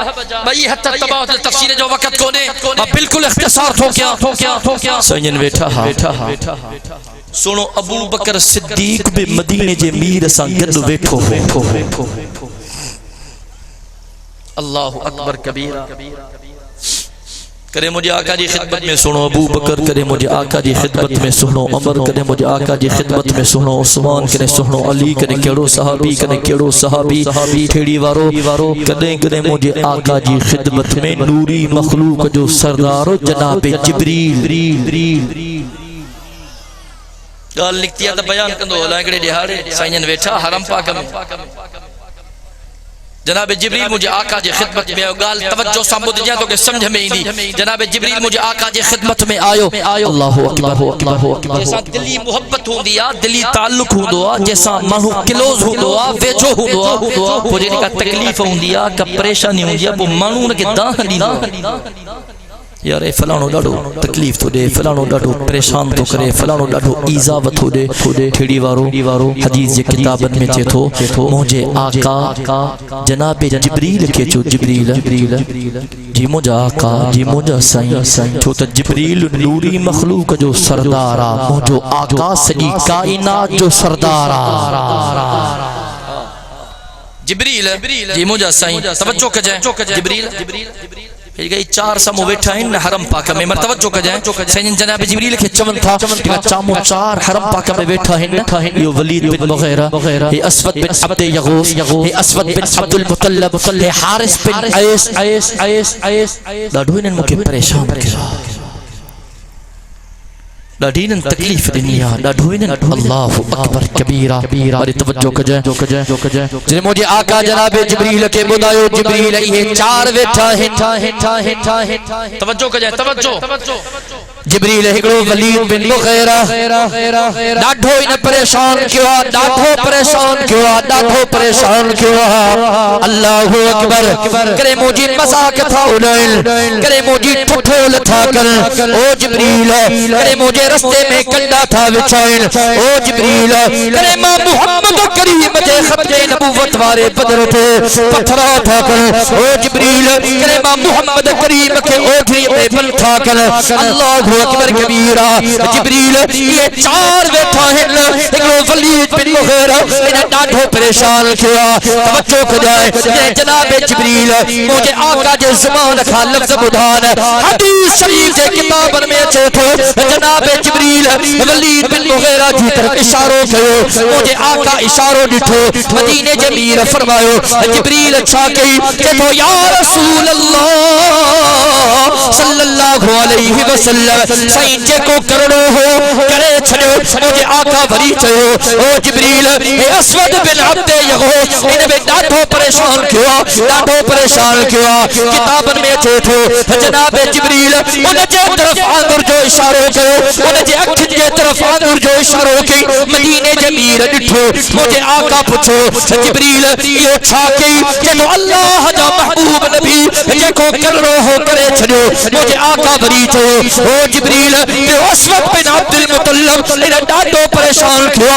बई हथ तबाह थी तफसीर जो वक्त कोने बिल्कुल इख्तिसार थो क्या सजन बैठा सुनो अबू बकर सिद्दीक भी मदीने जे मीर सा गद वेठो अल्लाहु अकबर कबीरा करे मुझे आका जी खिदमत में सुनो अबू बकर करे मुझे आका जी खिदमत में सुनो अमर करे मुझे आका जी खिदमत में सुनो उस्मान करे सुनो अली करे केड़ो सहाबी ठेड़ी वारो कदे कदे मुझे आका जी खिदमत में नूरी मखलूक जो सरदार जनाब जिब्रील गाल निकती है तो बयान कंदो लांगड़े दिहाड़े साईं वेठा हरम पाक में जनाब जिब्रील मुझे आका जी खिदमत में गाल तवज्जो सां ॿुधजां तो के समझ में ईंदी जनाब जिब्रील मुझे आका जी खिदमत में आयो अल्लाहु अकबर जैसा दिली मोहब्बत होंदी आ दिली ताल्लुक होंदो आ जैसा मानू क्लोज होंदो आ वेझो होंदो आ को जेडी का तकलीफ होंदी आ का परेशानी होंदी आ वो मानू उन के दाह ॾींदो यार ए फलाणो ॾाढो तकलीफ़ थो ॾे फलाणो ॾाढो परेशान थो करे फलाणो ॾाढो ईज़ा थो ॾे ठेड़ी वारो हदीस जे किताबनि में चए थो मुंहिंजे आका जनाब जिब्रील खे चयो जिब्रील जी मुंहिंजा आका जी मुंहिंजा साईं छो त जिब्रील नूरी मखलूक जो सरदार आ मुंहिंजो आका सॼी काइनात जो सरदार आ जिब्रील जी मुंहिंजा साईं तवज्जो कजांइ जिब्रील गई चार समूह वेठा इन हरम पाक में मर तवज्जो कजांइ सैयद जनाब जिब्रील के चवन था चामो चार हरम पाक में वेठा इन यो वलीद बिन मुगीरा हे असवद बिन अब्द यगूस हे असवद बिन अब्दुल मुतल्लब हे हारिस बिन आयस ॾाढो इन्हनि मूंखे परेशान कयो ॾाढी इन्हनि तकलीफ़ ॾिनी आहे ॾाढो इन्हनि अल्लाहु अकबर कबीरा वरी तवज्जो कजांइ जे मुंहिंजे आका जनाब जिब्रील खे ॿुधायो जिब्रील इहे चार वेठा तवज्जो कजांइ जिब्रील हिकड़ो वलीद बिन मुगीरा ॾाढो इन परेशान कयो आहे अल्लाहु अकबर करे मुंहिंजी मज़ाक था उॾाइनि करे मुंहिंजी ठठोल था कनि ओ जिब्रील करे मुंहिंजे रस्ते में कंडा था विछाइन ओ जिब्रील करे मां मोहम्मद करीम जे खतरे नबूवत वारे बदर ते पथरा था कर ओ जिब्रील करे मां मोहम्मद करीम के ओठरी में बल था कर अल्लाहु अकबर कबीरा जिब्रील ये चार वेठा हैं एकड़ो वलीद बिन मुगीरा इन ॾाढो परेशान किया तवज्जो कजाए जनाब जिब्रील मुझे आका जे ज़ुबान खां लफ्ज़ ॿुधान हदीस शरीफ जे किताबन में अचे थो जनाब जिब्रील वलीद बिन मुगीरा जी तरफ इशारो कयो मुझे आका इशारो दिठो मदीने जमीर फरमायो जिब्रील छा कई चतो या रसूल अल्लाह सल्लल्लाहु अलैहि वसल्लम सही जेको करणो हो करे छड़ो मुझे आका भरी चयो ओ जिब्रील असवद बिन अब्द यगूस इन में ॾाढो परेशान किया किताबन में अचे थो जनाब जिब्रील उन जे तरफ आंगुर जो इशारो कयो उन जे अखिन जे तरफ आंगुर जो इशारो कई मदीने जमीर ॾिठो मुझे आका पुछो जिब्रील यो छा कई चलो अल्लाह जा महबूब नबी जेको करणो हो करे छड़ो मुझे आका भरी चयो ओ जिब्रील असवद बिन अब्दुल मुतल्लब इन ॾाढो परेशान किया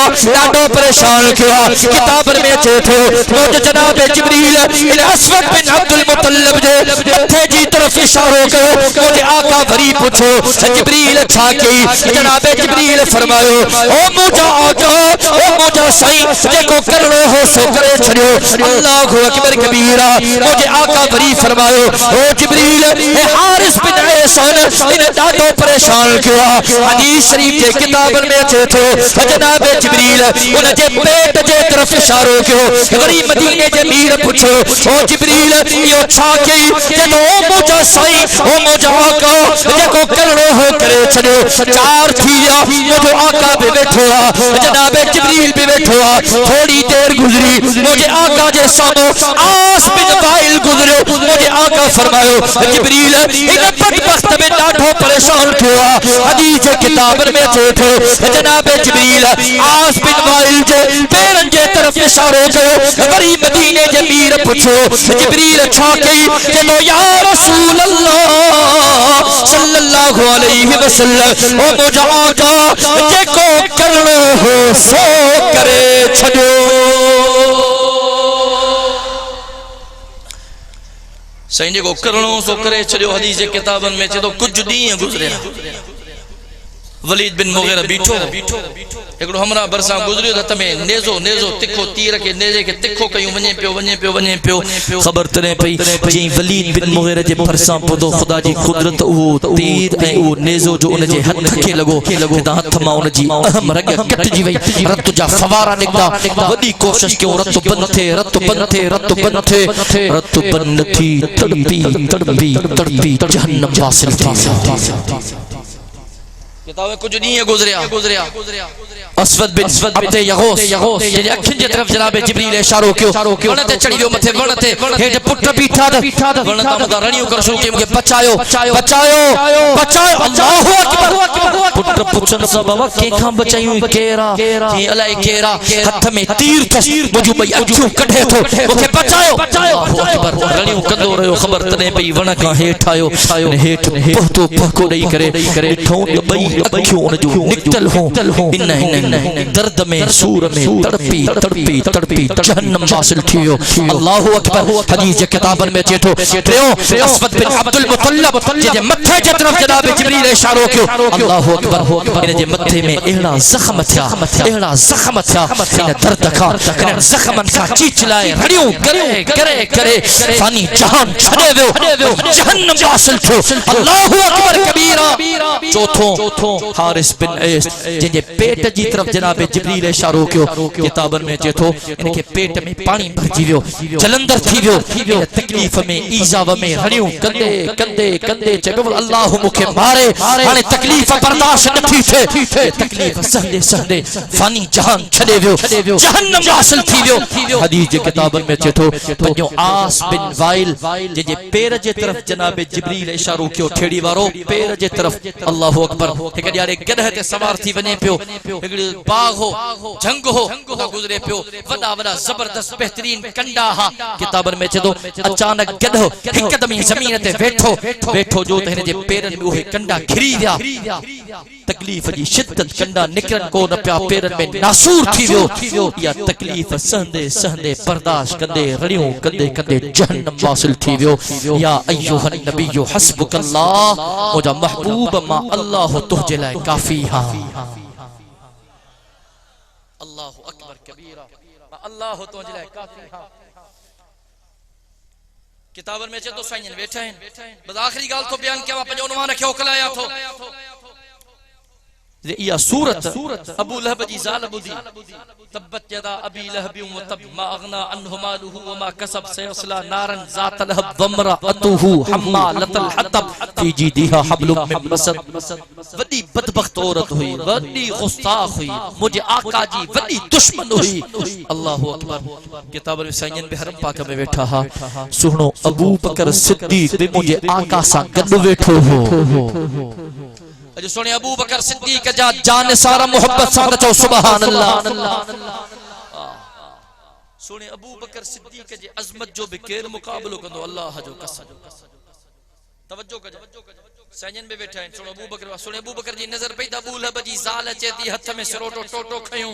किताबन में अचे थो मुझे जनाब जिब्रील इन असवद बिन अब्दुल मुतल्लब जे मथे जी तरफ इशारो कयो मुझे आका भरी पुछो जिब्रील छा कई जनाब जिब्रील फरमायो ओ मुझा साईं जेको करणो हो सो करे छड़ियो अल्लाहु अकबर कबीरा मुझे आका भरी फरमायो ओ जिब्रील हारिस बिन ऐसान इन ॾाढो परेशान किया हदीस शरीफ के किताबन में अचे थो जनाब जिब्रील उन जे पेट जे तरफ इशारो कयो वरी मदीने जे मीर पुछो ओ जिब्रील यो छा कई जदो ओ मुझा साईं ओ मुझा आका जेको करणो हो करे छड़ियो चार थी विया मुझो आका भी बैठो जनाब जिब्रील भी बैठो थोड़ी देर गुजरी मुझे आका जे सामो आस बिन वाइल गुजरो मुझे आका फरमायो जिब्रील इन बदबख्त में ॾाढो परेशान थियो हदीस किताबन में अचे थो जनाब जिब्रील आस बिन वाइल जे पैरन जे तरफ इशारो कयो वरी मदीने जे मीर पुछो जिब्रील छा कई चलो या रसूल अल्लाह सल्लल्लाहु अलैहि वसल्लम ओ मुझा आका जेको करणो हो सो करे छड़ो सही जेको करणो सो करे छड़ियो हदीस जे किताबन में चतो कुछ ॾींहं गुज़रिया वलीद बिन मुगीरा बीठो एकड़ो हमरा बरसा गुजरियो त में नेजो तिखो तीर के नेजे के तिखो कयूं वने पियो खबर तने पई जी वलीद बिन मुगीरा जे फरसा पदो खुदा जी कुदरत वो तीर ए वो नेजो जो उन जे हथ के लगो त हथ मा उन जी अहम रग कटजी वई रत जा फवारा निकदा वडी कोशिश क्यों रत बंद थे तड़पी जहन्नम वासिल थी किताब कुछ ॾींहं गुज़रिया असवद बिन अब्द यगूस जे अखिन जे तरफ जनाब जिब्रील इशारो कयो वण ते चढ़ी वियो मथे वण ते हेठ पुट बीठा वण ता मुदा रणियो कर शुरू के बचायो अल्लाहु अकबर पुट पुछन सब बाबा के खां बचायूं केरा की अलाई केरा हथ में तीर थस मुजो भई अखियों कढे थो ओके बचायो अल्लाहु अकबर रणियो कंदो रहियो खबर तने पई वण का हेठ आयो हेठ पहुतो पको दई करे ठो भई अखियों उन जो निकतल हो इन दर्द में सूर में तड़पी जहन्नम वासिल थियो अल्लाहु अकबर हदीस जे किताबन में चेठो टियो असवद बिन अब्दुल मुतल्लब जे मथे जे तरफ जनाब जिब्रील इशारो कयो अल्लाहु अकबर इन जे मथे में एड़ा जख्म थिया इन दर्द का इन जख्मन का चिचलाए रड़ियो करे फानी जहान छड़े वियो जहन्नम वासिल थियो अल्लाहु अकबर कबीरा चौथो हारिस बिन ऐस जे पेट जी तरफ जनाब जिब्रील इशारो कयो किताबन में चेतो इनके पेट में पानी भरजी वियो जलंदर थी वियो तकलीफ में ईजाव में हणियो कंदे चयो अल्लाह मुखे मारे हाने तकलीफ बर्दाश्त नथी थे तकलीफ सहदे फानी जहान छडे वियो जहन्नम वासिल थी वियो हदीस जे किताबन में चेतो पंजो आस बिन वाइल जे पेर जे तरफ जनाब जिब्रील इशारो कयो ठेड़ी वारो पेर जे तरफ अल्लाह अकबर एक ॾियारे गदह ते सवार थी वने पियो एकड़ी बाग हो जंग हो गुजरे पियो वडा जबरदस्त बेहतरीन कंडा हा किताबन में चदो अचानक गदह हिकदम जमीन ते बैठो जो त हिन जे पेरन में ओहे कंडा घिरी विया तकलीफ जी शिद्दत कंडा निकरन को न पिया पेरन में नासूर थी वियो या तकलीफ सहंदे बर्दाश्त कंदे रणियो कंदे जहन्नम वासिल थी वियो या अय्युहन नबिय्यु हस्बुकल्लाह मुजा महबूब मा अल्लाह तुझे लाए काफी हां अल्लाहु अकबर कबीरा अल्लाह तुझे लाए काफी हां किताबन में चतो साईं बैठा हैं बस आखिरी गाल तो बयान किया पंजो उन्वान रखियो कलाया थो या सूरत अबू लहब जी ज़ाल बुधी तब्बत यदा अबी लहब व तब मा अगना अन्हु मालुहु व मा कसब सयस्ला नारन ज़ात लहब वम्रअतुहु हम्मालतल हतब फी जीदिहा हब्लुम मिन मसद। वडी बदबख्त औरत हुई, वडी गुस्ताख हुई, मुझे आका जी वडी दुश्मन हुई। अल्लाहु अकबर। किताब हुसैन में हरम पाक में बैठा हा सुनो अबू बकर सिद्दीक भी मुझे आका सा गड बैठो हो। जो सुने अबू बकर सिद्दीक जा जान सारा मोहब्बत सां चो सुभान अल्लाह। सुने अबू बकर सिद्दीक जे अजमत जो भी केर मुकाबलो कंदो अल्लाह जो कसम। तवज्जो कजो सैयन में बैठा है। सुनो अबू बकर, सुने अबू बकर जी नजर पई त अबू लहब जी ज़ाल चेती हथ में सरोटो टोटो खयूं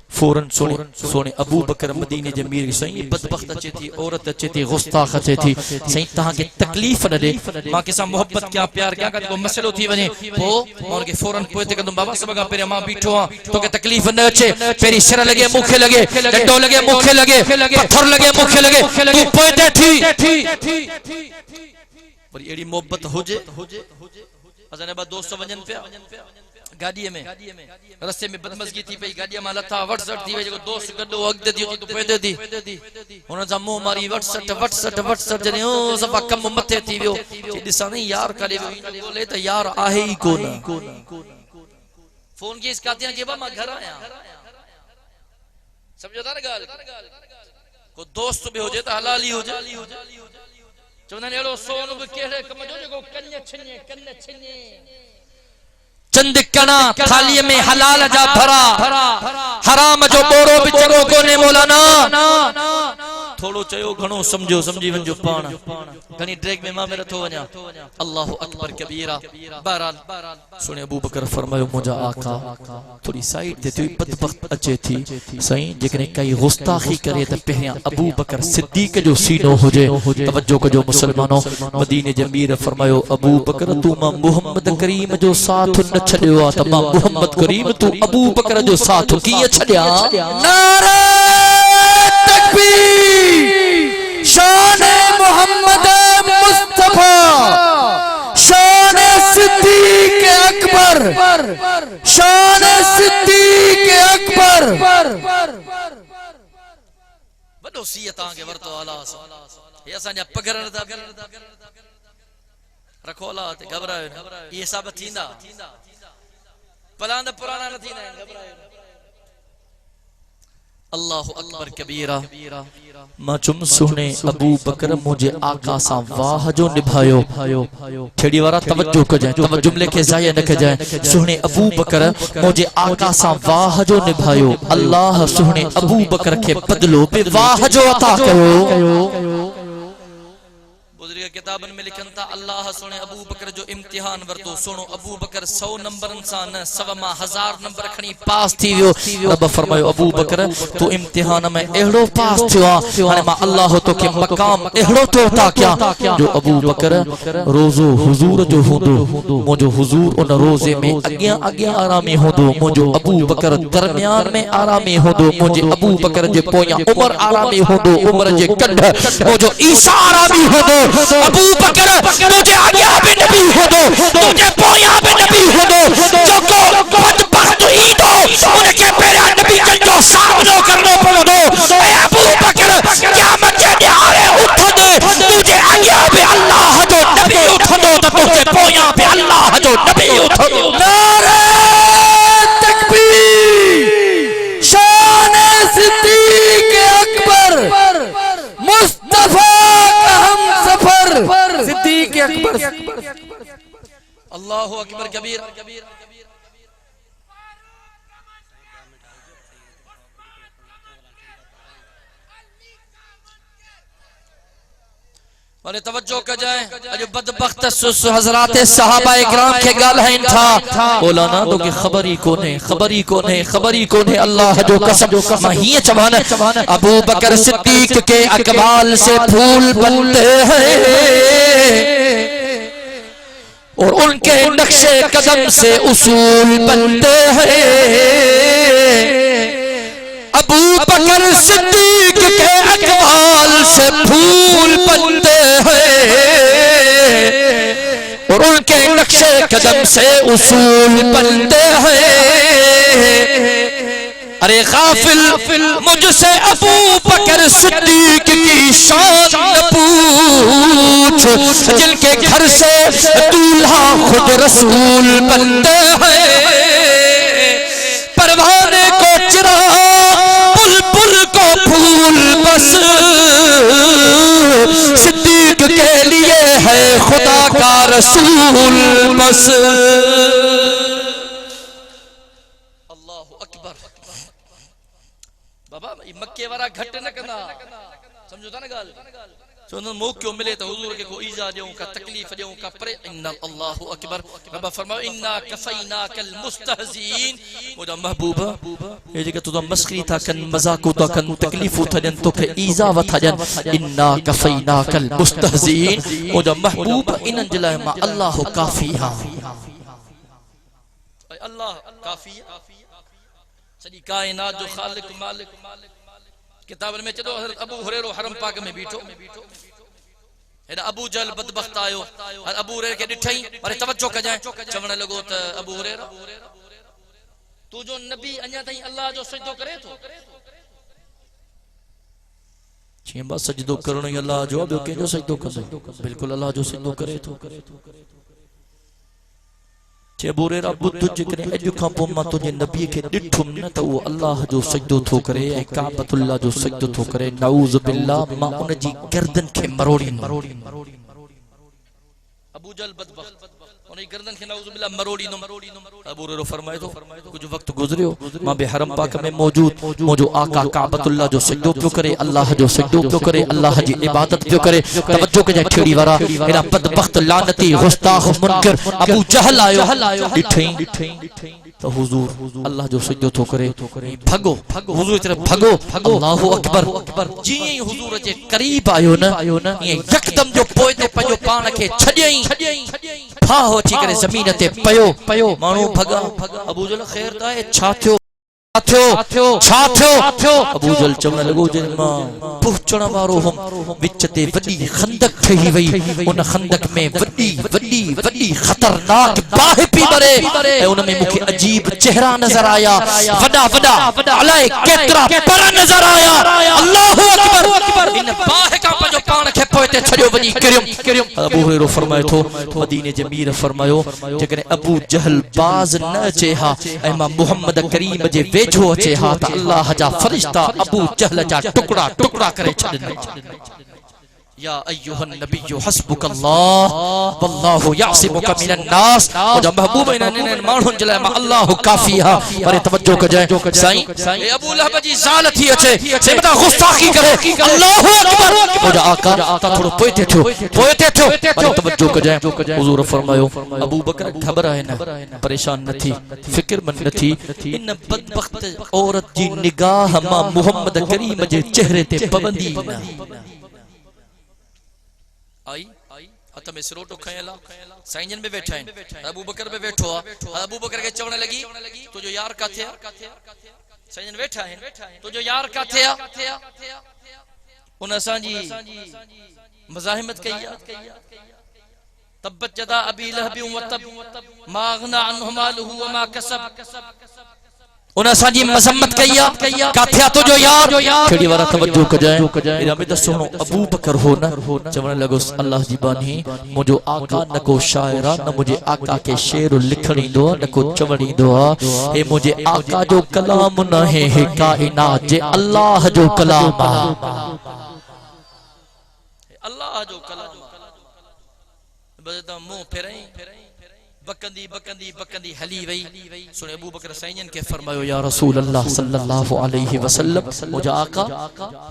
फौरन सोने अबू बकर मदीने जे मीर सही बदबख्त अचे थी, औरत अचे थी, गुस्ताख अचे थी, सही तहां के तकलीफ न दे, मां के सां मोहब्बत क्या प्यार क्या को मसलो थी वने पो और के फौरन पोए ते कंदम बाबा सबगा पेरे मां बीठो आ तो के तकलीफ न अचे, पेरी सिर लगे मुखे लगे, डंडो लगे मुखे लगे, पत्थर लगे मुखे लगे, तू पोए ते थी पर एडी मोहब्बत होजे अजने बा दोस्त वजन पे गाड़ी में रस्ते में बदमजगी थी पई, गाड़ी में लथा वटसट थी वे जो दोस्त गडो अगदे दी तो पेदे दी उन जा मुंह मारी वटसट जने ओ सफा कम मथे थी वियो कि दिसा नहीं यार करे बोले तो यार आहे ही कोन। फोन की इसकातियां के बा मैं घर आया समझो था ना गाल को दोस्त भी हो जाए तो हलाली हो जाए चवना एड़ो सोन भी केड़े कम जो जो कन्ने छन्ने चंद कणा थाली में हलाल जा भरा हराम जो बोरो भी चगो कोने मौलाना थोड़ो चयो घणो समझो समझी वंजो पाण घणी ड्रैग में मां में रथो वणा। अल्लाहु अकबर कबीरा। बहरहाल सुने अबू बकर फरमायो मुझा आका थोड़ी साइड ते तू बदबख्त अचे थी सही जेकने कई गुस्ताखी करे त पहिया अबू बकर सिद्दीक जो सीनो होजे। तवज्जो कजो मुसलमानो, मदीने जे मीर फरमायो अबू बकर तू मां मोहम्मद करीम जो साथ न छड़ियो आ त मां मोहम्मद करीम तू अबू बकर जो साथ किए छड़िया। नारे तकबीर शान मोहम्मद मुस्तफा शान सिद्दीक अकबर शान सिद्दीक अकबर वडो सियत आगे वरतो आला ये असा पगरण दा रखोला ते घबरायो ये सब थींदा पलांद पुराना न थींदा घबरायो। अल्लाहु अकबर कबीरा। मां चुम सुने अबू बकर मुझे आका सा वाह जो निभायो छेड़ी वारा तवज्जो कजे तवज्जो जुमले के जाय न के जाय सुने अबू बकर मुझे आका सा वाह जो निभायो। अल्लाह सुने अबू बकर के बदलो पे वाह जो अता कयो। बुजुर्ग किताबन में लिखन था अल्लाह सुने अबू बकर जो इम्तिहान वरतो सुनो अबू बकर 100 नंबरन सा न 100 नंबर खणी पास थी वियो। रब फरमायो अबू बकर तू इम्तिहान में एड़ो पास थियो हाने मां अल्लाह तो के मकाम एड़ो तो ता क्या जो अबू बकर रोजो हुजूर जो होंदो मुजो हुजूर उन रोजे में अगिया आरामी होंदो मुजो अबू बकर दरमियान में आरामी होंदो मुझे अबू बकर जे पोया उमर आरामी होंदो उमर जे कंड मुजो ईसा आरामी होंदो। अबू बकर तुझे आगे भी नबी हो दो तुझे पोया भी नबी हो दो जो को बदबख्त ही दो उनके पेरा नबी जो सामना करनो पड़ो दो। ए अबू बकर क़यामत के न्यारे उठ दे तुझे आगे भी अल्लाह जो नबी उठ दो तो तुझे पोया भी अल्लाह जो नबी उठ दो। नारे तकबीर शान सिद्दीक अकबर मुस्तफा सिद्दीक अकबर। अल्लाहु अकबर कबीर। वाले तवज्जो कर जाए अजो बदबख्त हजरात सहाबा इकराम के गाल है था मौलाना तो की खबर ही कोने अल्लाह जो कसम माहिए चवान अबू बकर सिद्दीक के अकबाल से फूल बनते हैं और उनके नक्शे कदम से उसूल बनते हैं। अबू बकर सिद्दीक के अकबाल से फूल बनते हैं और उनके नक्शे कदम से उसूल बनते हैं। अरे गाफिल मुझसे अबू बकर सिद्दीक की शान पूछ, जिनके घर से दूल्हा खुद रसूल बनते हैं। परवाने को चिराग, बुलबुल को फूल, बस सिद्दीक के लिए है खुदा का रसूल बस। अल्लाहु अकबर। बाबा मक्के वाला घट न कना, समझो था ना गाल। तो मौक़ो मिले तो हुजूर के को ईज़ा ॾियूं का तकलीफ़ ॾियूं का परे। इन्ना अल्लाहु अकबर। बाबा फरमाओ इन्ना कफ़ैनाकल मुस्तहज़ीन। मुझा महबूबा ये जेके तुदा मस्खरी था कन, मज़ाक़ था कन, तकलीफ़ था ॾियनि, तोखे ईज़ा था ॾियनि। इन्ना कफ़ैनाकल मुस्तहज़ीन। मुझा महबूबा इन्हनि जे लाइ मां अल्लाह काफ़ी हां। अल्लाह काफ़ी सॼी काइनात जो ख़ालिक़ मालिक। किताब में चलो हज़रत अबू हुरैरा हरम पाक में बीठो, हेॾा अबू जहल बदबख्त आयो। अबू हुरैरा के ॾिठई, अरे तवज्जो कजाए, चवण लॻो त अबू हुरैरा तू जो नबी अञा ताईं अल्लाह जो सजदो करे थो? चईं बस सजदो करणो ई अल्लाह जो, ॿियो कंहिंजो सजदो कंदो? बिल्कुलु अल्लाह जो सजदो करे थो। चे अबू हुरैरा ॿुध, जेकॾहिं अॼु खां पोइ मां तुंहिंजे नबीअ खे ॾिठुमि न त उहो अल्लाह जो सजदो थो करे ऐं काबतुल्लाह जो सजदो थो करे, नऊज़ बिल्लाह, मां उन जी गर्दन खे मरोड़ींदुमि। अबू जहल बदबख्त उन जी गर्दन खे नऊज़ बिल्लाह मरोड़ींदुमि। अबू हुरैरा फरमाए थो कुछ वक्त गुज़रियो, मां बि हरम पाक में मौजूद, मुंहिंजो आका काबतुल्लाह जो सजदो पियो करे, अल्लाह जो सजदो पियो करे, अल्लाह जी इबादत पियो करे। तवज्जो कजाए ठेड़ी वारा, एड़ा बदबख्त लानती गुस्ताख मुनकर अबू जहल आयो, ॾिठई तो हुजूर अल्लाह जो सजदो थो करे, भगो हुजूर तरफ भगो। अल्लाहु अकबर। जी हुजूर जे करीब आयो न, ये यकदम जो पोइ ते पंहिंजो पाण खे छॾियई, फाहो अची करे ज़मीन ते पयो। माण्हू भगा। अबू जहल ख़ैर त आहे, छा थियो? अबू जहल चवण लॻो, जॾहिं मां पहुचण वारो हुअमि, विच ते वॾी खंदक ठही वई, उन खंदक में वॾी ख़तरनाक बाहि पई मरे ऐं उन में मूंखे अजीब चेहरा नज़र आया, वॾा अलाए केतिरा पर नज़र आया। अल्लाहु अकबर। इन बाहि खां पंहिंजो पाण खे पोइ ते छॾियो वञी किरियुमि। अबू हुरैरा फरमाए थो, मदीने जे मीर फरमायो, जेकॾहिं अबू जहल बाज़ न अचे हा ऐं मां मुहम्मद करीम जे वेझो अचे हा त अल्लाह जा फरिश्ता अबू जहल जा टुकड़ा करे छॾनि। या अय्युहन नबिय्यु हस्बुकल्लाह वल्लाहु यासिमुका मिनन नास। मुझा महबूब इन्हनि माण्हुनि जे लाइ मां अल्लाह काफ़ी हा। पर तवज्जो कजाए साईं, ए अबू लहब जी ज़ाल थी अचे, से मथा गुस्ताखी करे, अल्लाहु अकबर। मुझा आका थोड़ो पोइ ते थियो। पर तवज्जो कजाए, हुजूर फरमायो, अबू बकर घबराए न, परेशान न थी, फिक्रमंद न थी। इन बदबख्त औरत जी निगाह मां मुहम्मद करीम जे चेहरे ते पवंदी न आई। हथ में सिरोटो खयल साईं जन में बैठा आहिनि, अबू बकर पे वेठो आहे। अबू बकर के चवण लगी, तुझो यार काथे आहे? साईं जन वेठा आहिनि, तुझो यार काथे आहे? उन असांजी मज़ाहिमत कई आहे। तब्बत जदा अबी लहब व तब मा अगना अन्हु मालुहु व मा कसब। उन असांजी मज़म्मत कई आहे, काथे आहे तुझो यार? केड़ी वारा तवज्जो कजाए, इरा में सुनो अबू बकर हो न, चवण लॻो, अल्लाह जी बानी, मुंहिंजो आका न को शाइर आहे, न मुंहिंजे आका के शेर लिखण ईंदो आहे, न को चवण ईंदो आहे। हे मुंहिंजे आका जो कलाम न है, हे काइनात जे अल्लाह जो कलाम आहे। अल्लाह जो कलाम बस मुंह फेरई, बकंदी हली वई। सुने अबू बकर साईं के फरमायो, या रसूल अल्लाह सल्लल्लाहु अलैहि वसल्लम, मुझा आका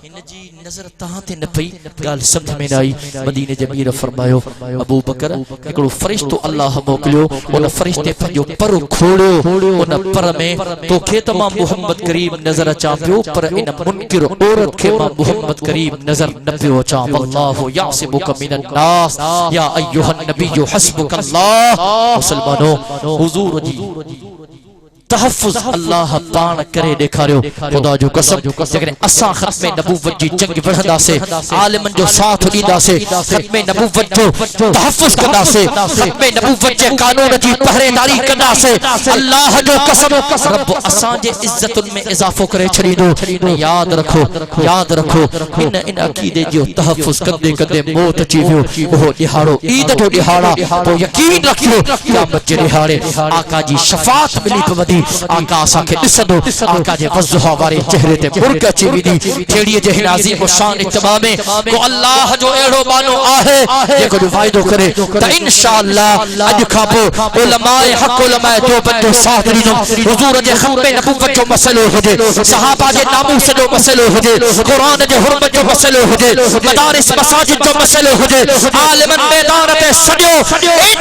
हिन जी नजर तहां ते न पई, गाल समझ में न आई। मदीने जे मीर फरमायो, अबू बकर हिकड़ो फरिश्तो अल्लाह मोकलियो, उन फरिश्ते पंहिंजो पर खोलियो, उन पर में तोखे त मां मुहम्मद करीम नजर अचां पियो, पर इन मुनकिर औरत खे मां मुहम्मद करीम नजर न पियो अचां। वल्लाहु यासिमुका मिनन नास या अय्युहन नबिय्यु हस्बुकल्लाह। मुसलमानों, हुजूर जी तहफ़्फ़ुज़ अल्लाह पाण करे ॾेखारियो। खुदा जो कसम जेकॾहिं असां ख़त्मे नबूवत जी जंग विढ़ंदासीं, आलिमनि जो साथ ॾींदासीं, ख़त्मे नबूवत जो तहफ़्फ़ुज़ कंदासीं, ख़त्मे नबूवत जे कानून जी पहरेदारी कंदासीं, अल्लाह जो कसम रब असांजे इज़्ज़तुनि में इज़ाफ़ो करे छॾींदो। याद रखो इन अक़ीदे जो तहफ़्फ़ुज़ कंदे कंदे मौत अची वियो। वो ॾिहाड़ो ईद जो ॾिहाड़ा, तो यकीन रखियो क़यामत जे ॾिहाड़े आका जी शफ़ाअत मिली पवंदी। आका असांखे ॾिसंदो, आका जे वज़ुहा वारे चेहरे ते मुर्ग अची वेंदी। खेड़ीअ जे हिन अज़ीम शान इज्तिमा में को अल्लाह जो अहिड़ो मानो आहे जेको जो वाइदो करे त इंशाअल्लाह अॼु खां पोइ उलमाए हक़ उलमाए देवबंद जो साथ ॾींदो। हुज़ूर जे ख़त्मे नबूवत जो मसइलो हुजे, सहाबा जे नामूस जो मसइलो हुजे, क़ुरान जे हुर्मत जो मसइलो हुजे, मदारिस मसाजिद जो मसइलो हुजे, आलिमन मैदान ते सॼो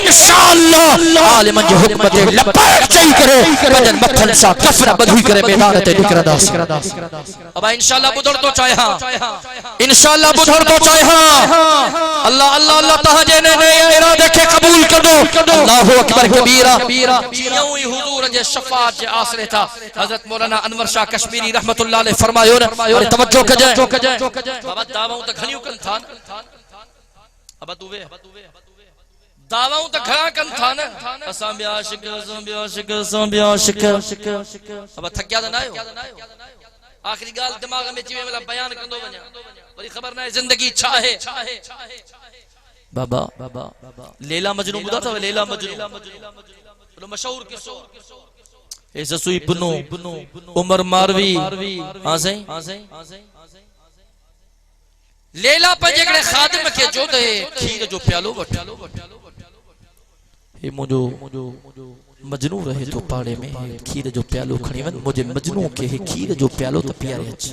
इंशाअल्लाह आलिमन जे हुक्म ते लबैक चई करे वजन मथन सां कफर बधी करे मैदान ते निकरंदासीं। अब इंशाअल्लाह ॿुधण तो चाहियां, इंशाअल्लाह ॿुधण तो चाहियां। अल्लाह अल्लाह अल्लाह तव्हांजे इरादे खे क़बूल कंदो। अल्लाहु अकबर कबीरा। जियूं ही हुजूर जे शफ़ाअत जे आसरे था हज़रत मौलाना अनवर शाह कश्मीरी रहमतुल्लाह अलैह फरमायो न, और तवज्जो कजे बाबा दावाऊं त घणियूं कनि था न, अब तुवे दावाऊं त घणा कनि था न, असां बि आशिक अब थकिया त न आहियो। आखिरी ॻाल्हि दिमाग़ में अची वेला बयान कंदो वञा, वरी ख़बर न आहे ज़िंदगी छा आहे। बाबा लैला मजनू ॿुधा अथव? लैला मजनू मशहूर किस्सो। ए ससुई बुनो उमर मारवी। हां साईं। लैला पंहिंजे हिकिड़े ख़ादिम खे चयो त खीर जो प्यालो वठ। हे मुंहिंजो मजनू रहे तो पाड़े में, खीर जो प्यालो खणी वन, मुझे मजनू के हे खीर जो प्यालो त पियारे अच।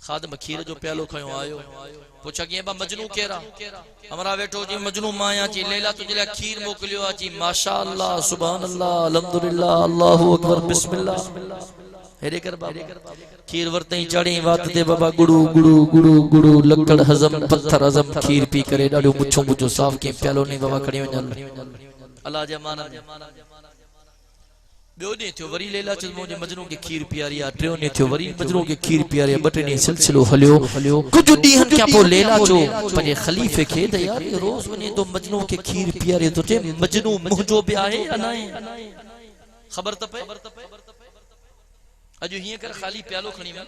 खादिम खीर जो प्यालो खयो आयो, पूछा कि बा मजनू केरा? हमरा वेठो जी मजनू माया जी लैला तुझे लाइ खीर मोकलियो आ जी। माशाअल्लाह सुभान अल्लाह अल्हम्दुलिल्लाह अल्लाहु अकबर बिस्मिल्लाह। हेरे कर बाबा खीर वरते ही चढ़ी वात दे बाबा गुड़ू गुड़ू गुड़ू गुड़ू लकड़ हजम पत्थर हजम खीर पी करे डालो मुछो साफ के प्यालो नहीं बाबा खड़ी वञल। अल्लाह जे मान ॿियो ॾींहुं थियो वरी लैला चयो मुंहिंजे मजनू खे खीर पीआरी आहे। टियों ॾींहुं थियो वरी मजनू खे खीर पीआरी आहे। ॿ टे ॾींहं सिलसिलो हलियो। कुझु ॾींहंनि खां पोइ लैला चयो पंहिंजे ख़लीफ़े खे त यार रोज़ वञे थो मजनू खे खीर पीआरे थो, चए मजनू मुंहिंजो बि आहे या न आहे? ख़बर त पए अॼु हीअं कर ख़ाली प्यालो खणी वञ।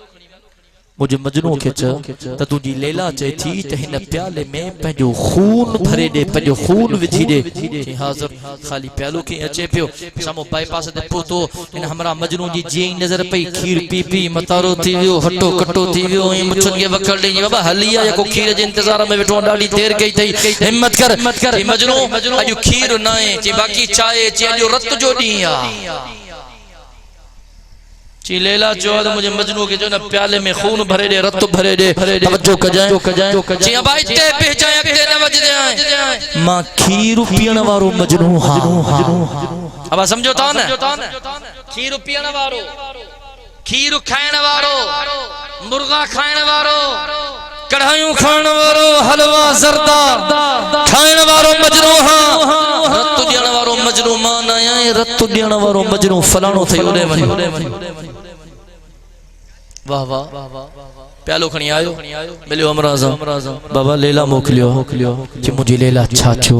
मुझे मजनू खे चयो त तुंहिंजी लैला चए थी त हिन प्याले में पंहिंजो खून भरे ॾे, पंहिंजो खून विझी ॾे। हाज़िर ख़ाली प्यालो खे अचे पियो। साम्हूं बाईपास ते पहुतो, हिन हमरा मजनू जी जीअं ई नज़र पई खीर पी पी मतारो थी वियो, हटो कटो थी वियो, ऐं मुछुनि खे वखड़ ॾेई बाबा हली आहे जेको खीर जे इंतज़ार में वेठो ॾाढी देर कई अथई, हिम्मत कर मजनू अॼु खीर न आहे, चई बाक़ी चाहे चई अॼु रत जो ॾींहुं आहे। ची लैला चयो त मुझे मजनू के जो न प्याले में खून भरे दे, रत भरे दे। तवज्जो कजाए ची अब इते पहचान अॻिते न वजदे मां खीर पीअण वारो मजनू हां। अब समझो था न, खीर पीअण वारो, खीर खाइण वारो, मुर्गा खाइण वारो, कढ़ायूं खाइण वारो, हलवा ज़रदा खाइण वारो मजनू हां। रत ॾियण वारो मजनू मां न आहियां, रत ॾियण वारो मजनू फलाणो थई ओॾे वञ। वाह वाह प्यालो खणी आयो, मिलियो अमराज़ बाबा लैला मोकलियो कि मुझे लैला छा थियो?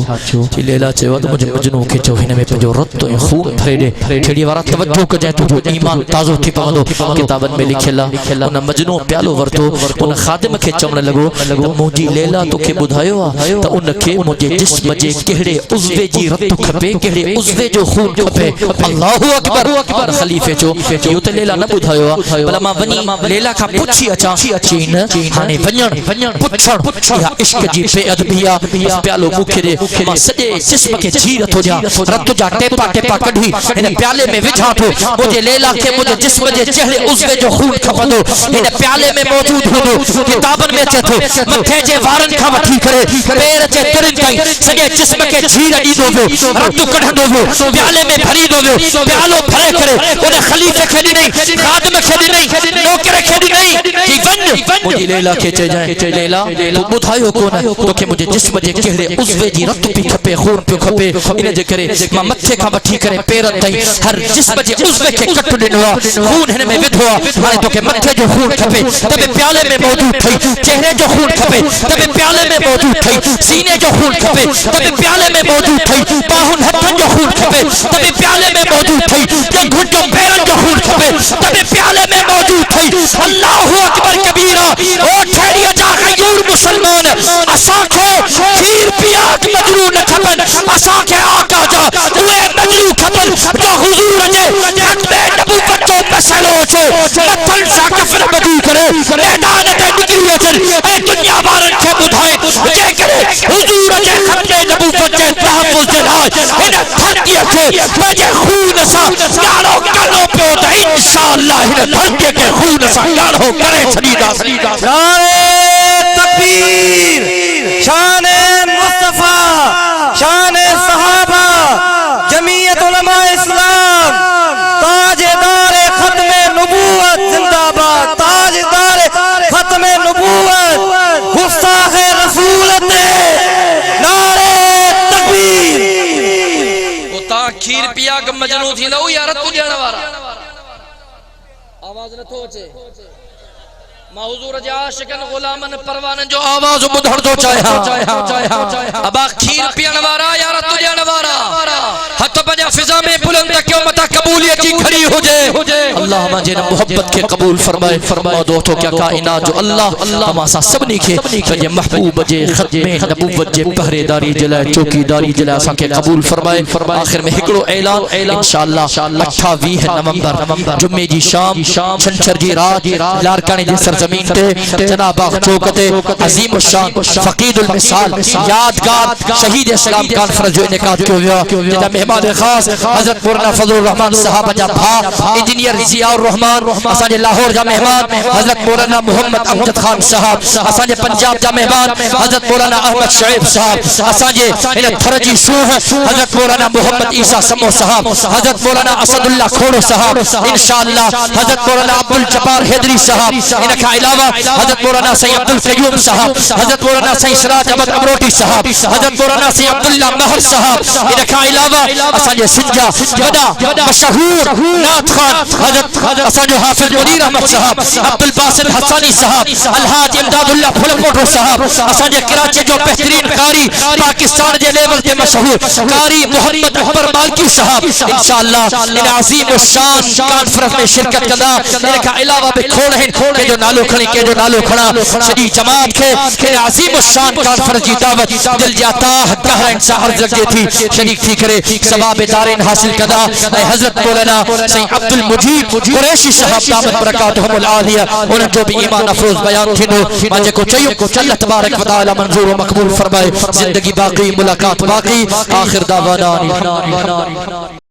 कि लैला चयो त मुझे मजनू खे चयो हिन में पंहिंजो रत ऐं खून भरे ॾे। खेड़ी वारा तवज्जो कजाए तुंहिंजो ईमान ताज़ो थी पवंदो। किताबनि में लिखियल आहे उन मजनू प्यालो वरतो, उन ख़ादिम खे चवण लॻो त मुंहिंजी लैला तोखे ॿुधायो आहे त उनखे मुंहिंजे जिस्म जे कहिड़े उज़वे जी रत खपे, कहिड़े उज़वे जो खून खपे। अल्लाहु अकबर। ख़लीफ़े चयो इहो त लैला न ॿुधायो आहे, भला मां वञी लैला खां पुछी अचां। चीन हाने वञण पुछण इहा इश्क जी बेअदबी आहे। प्यालो मूंखे ॾे, मां सॼे जिस्म खे जीर थो ॾियां, रत जा टेपा टेपा कढी हिन प्याले में विझां थो। मुंहिंजे लैला खे मुंहिंजे जिस्म जे चहिरे उज़वे जो खून खपंदो, हिन प्याले में मौजूद हूंदो। किताबनि में अचे थो मथे जे वारनि खां वठी करे पेर जे तिरनि ताईं सॼे जिस्म खे जीर ॾींदो वियो, रत कढंदो वियो, प्याले में भरींदो वियो। प्यालो भरे करे उन ख़लीफ़े खे ॾिनई, ख़ादिम खे ॾिनई, नौकर खे ॾिनई कि वञ मुझे लैला खेचे जाए लैला तो बुधायो कोन तो के मुझे जिस्म जे केड़े उज़वे जी रत पी खपे खून पे खपे इन जे करे मां मथे का वठी करे पैर ताईं हर जिस्म जे उज़वे के कट दिनो खून हिन में विधो हाणे तो के मथे जो खून खपे तबे प्याले में मौजूद थई चेहरे जो खून खपे तबे प्याले में मौजूद थई सीने जो खून खपे तबे प्याले में मौजूद थई बाहुन हथन जो खून खपे तबे प्याले में मौजूद थई जो घुटो पैरन जो खून खपे तबे प्याले में मौजूद थई अल्लाहु अकबर कबीरा ओ ठहरिया जा गयूर मुसलमान असा के खीर पिया के मजरू न खपन असा के आका जा उए मजरू खपन जो हुजूर जे हक में नबूवत तो मसलो छो मथन सा कफन बदू करे मैदान ते निकली अचन ए दुनिया वारन के बुधाए जे करे हुजूर जे हक में नबूवत जे तहफ्फुज़ जे लाए इन धरती के मजे खून सा गालो गालो पे तो इंशाअल्लाह इन धरती के खून सा गालो करे छडीदा तकबीर शान मुस्तफा शान सहाबा जमीयत उलमा इस्लाम ताजदार खत्म नबूवत जिंदाबाद ताजदार खत्म नबूवत गुस्ताख रसूल नारे तकबीर उता खीर पिया के मजनू थी लो यार तू ॼण वारा आवाज नथो अचे मां हुजूर जे आशिकन गुलामन परवानन जो आवाज ॿुधण थो चाहियां अबा खीर पीअण वारा यार तू ॼण वारा हथ पंहिंजा फिज़ा में बुलंद कयो मथा कबूलियत जी खड़ी हुजे अल्लाह मां जिन मोहब्बत के कबूल फरमाए फरमादो तो क्या कायनात जो अल्लाह हम सा सबनी के पंहिंजे महबूब जे खत्मे नबूवत जे पहरेदारी जे लाइ चौकीदारी जे लाइ असां के कबूल फरमाए आखिर में हिकड़ो ऐलान इंशाअल्लाह 28 नवंबर जुमे जी शाम छंछर जी रात लारकानी जी सरजमीन ते जनाब चौक ते अजीम शान फकीदुल मिसाल यादगार शहीद इस्लाम कॉन्फ्रेंस जो इनेकाद कियो वियो जेदा मेहमान खास हजरत मौलाना फजलुर रहमान साहब जा भा इंजीनियर जियाउर रहमान असा जे लाहौर जा मेहमान हजरत मौलाना मोहम्मद अमजद खान साहब असा जे पंजाब जा मेहमान हजरत मौलाना अहमद शुएब साहब असा जे इन थर जी सूह हजरत मौलाना मोहम्मद ईसा समो साहब हजरत मौलाना असदुल्लाह खोड़ो साहब इंशाअल्लाह हजरत मौलाना अब्दुल जब्बार हैदरी साहब इन का अलावा हजरत मौलाना सैयद अब्दुल कयूम साहब हजरत मौलाना सैयद सिराज अहमद अमरोटी साहब हजरत मौलाना सैयद अब्दुल्ला महर साहब इन का अलावा असा जे सिंजा वडा मशहूर नात खान हजरत असा जो हाफिज मुनीर अहमद साहब अब्दुल बासित हसानी साहब अलहाज इमदादुल्लाह फुलकोटो साहब असा जे कराची जो बेहतरीन कारी पाकिस्तान जे लेवल ते मशहूर कारी मोहम्मद अकबर मालकी साहब इंशाअल्लाह इन अजीम शान कॉन्फ्रेंस में शिरकत कंदा इन का अलावा भी खोड़ है के जो नालो खणी के जो नालो खणा सॼी जमात के अजीम शान कॉन्फ्रेंस जी दावत दिल जाता कहरन शहर जगे थी शरीक थी करे सवाब दारिन हासिल कदा हजरत मौलाना सैयद अब्दुल मुजीब कुरैशी साहब दामत बरकातहुल आलिया उन जो भी ईमान अफरोज बयान थिनो मां जेको चयो अल्लाह तबारक व तआला मंजूर व मकबूल फरमाए जिंदगी बाकी मुलाकात बाकी आखिर दावाना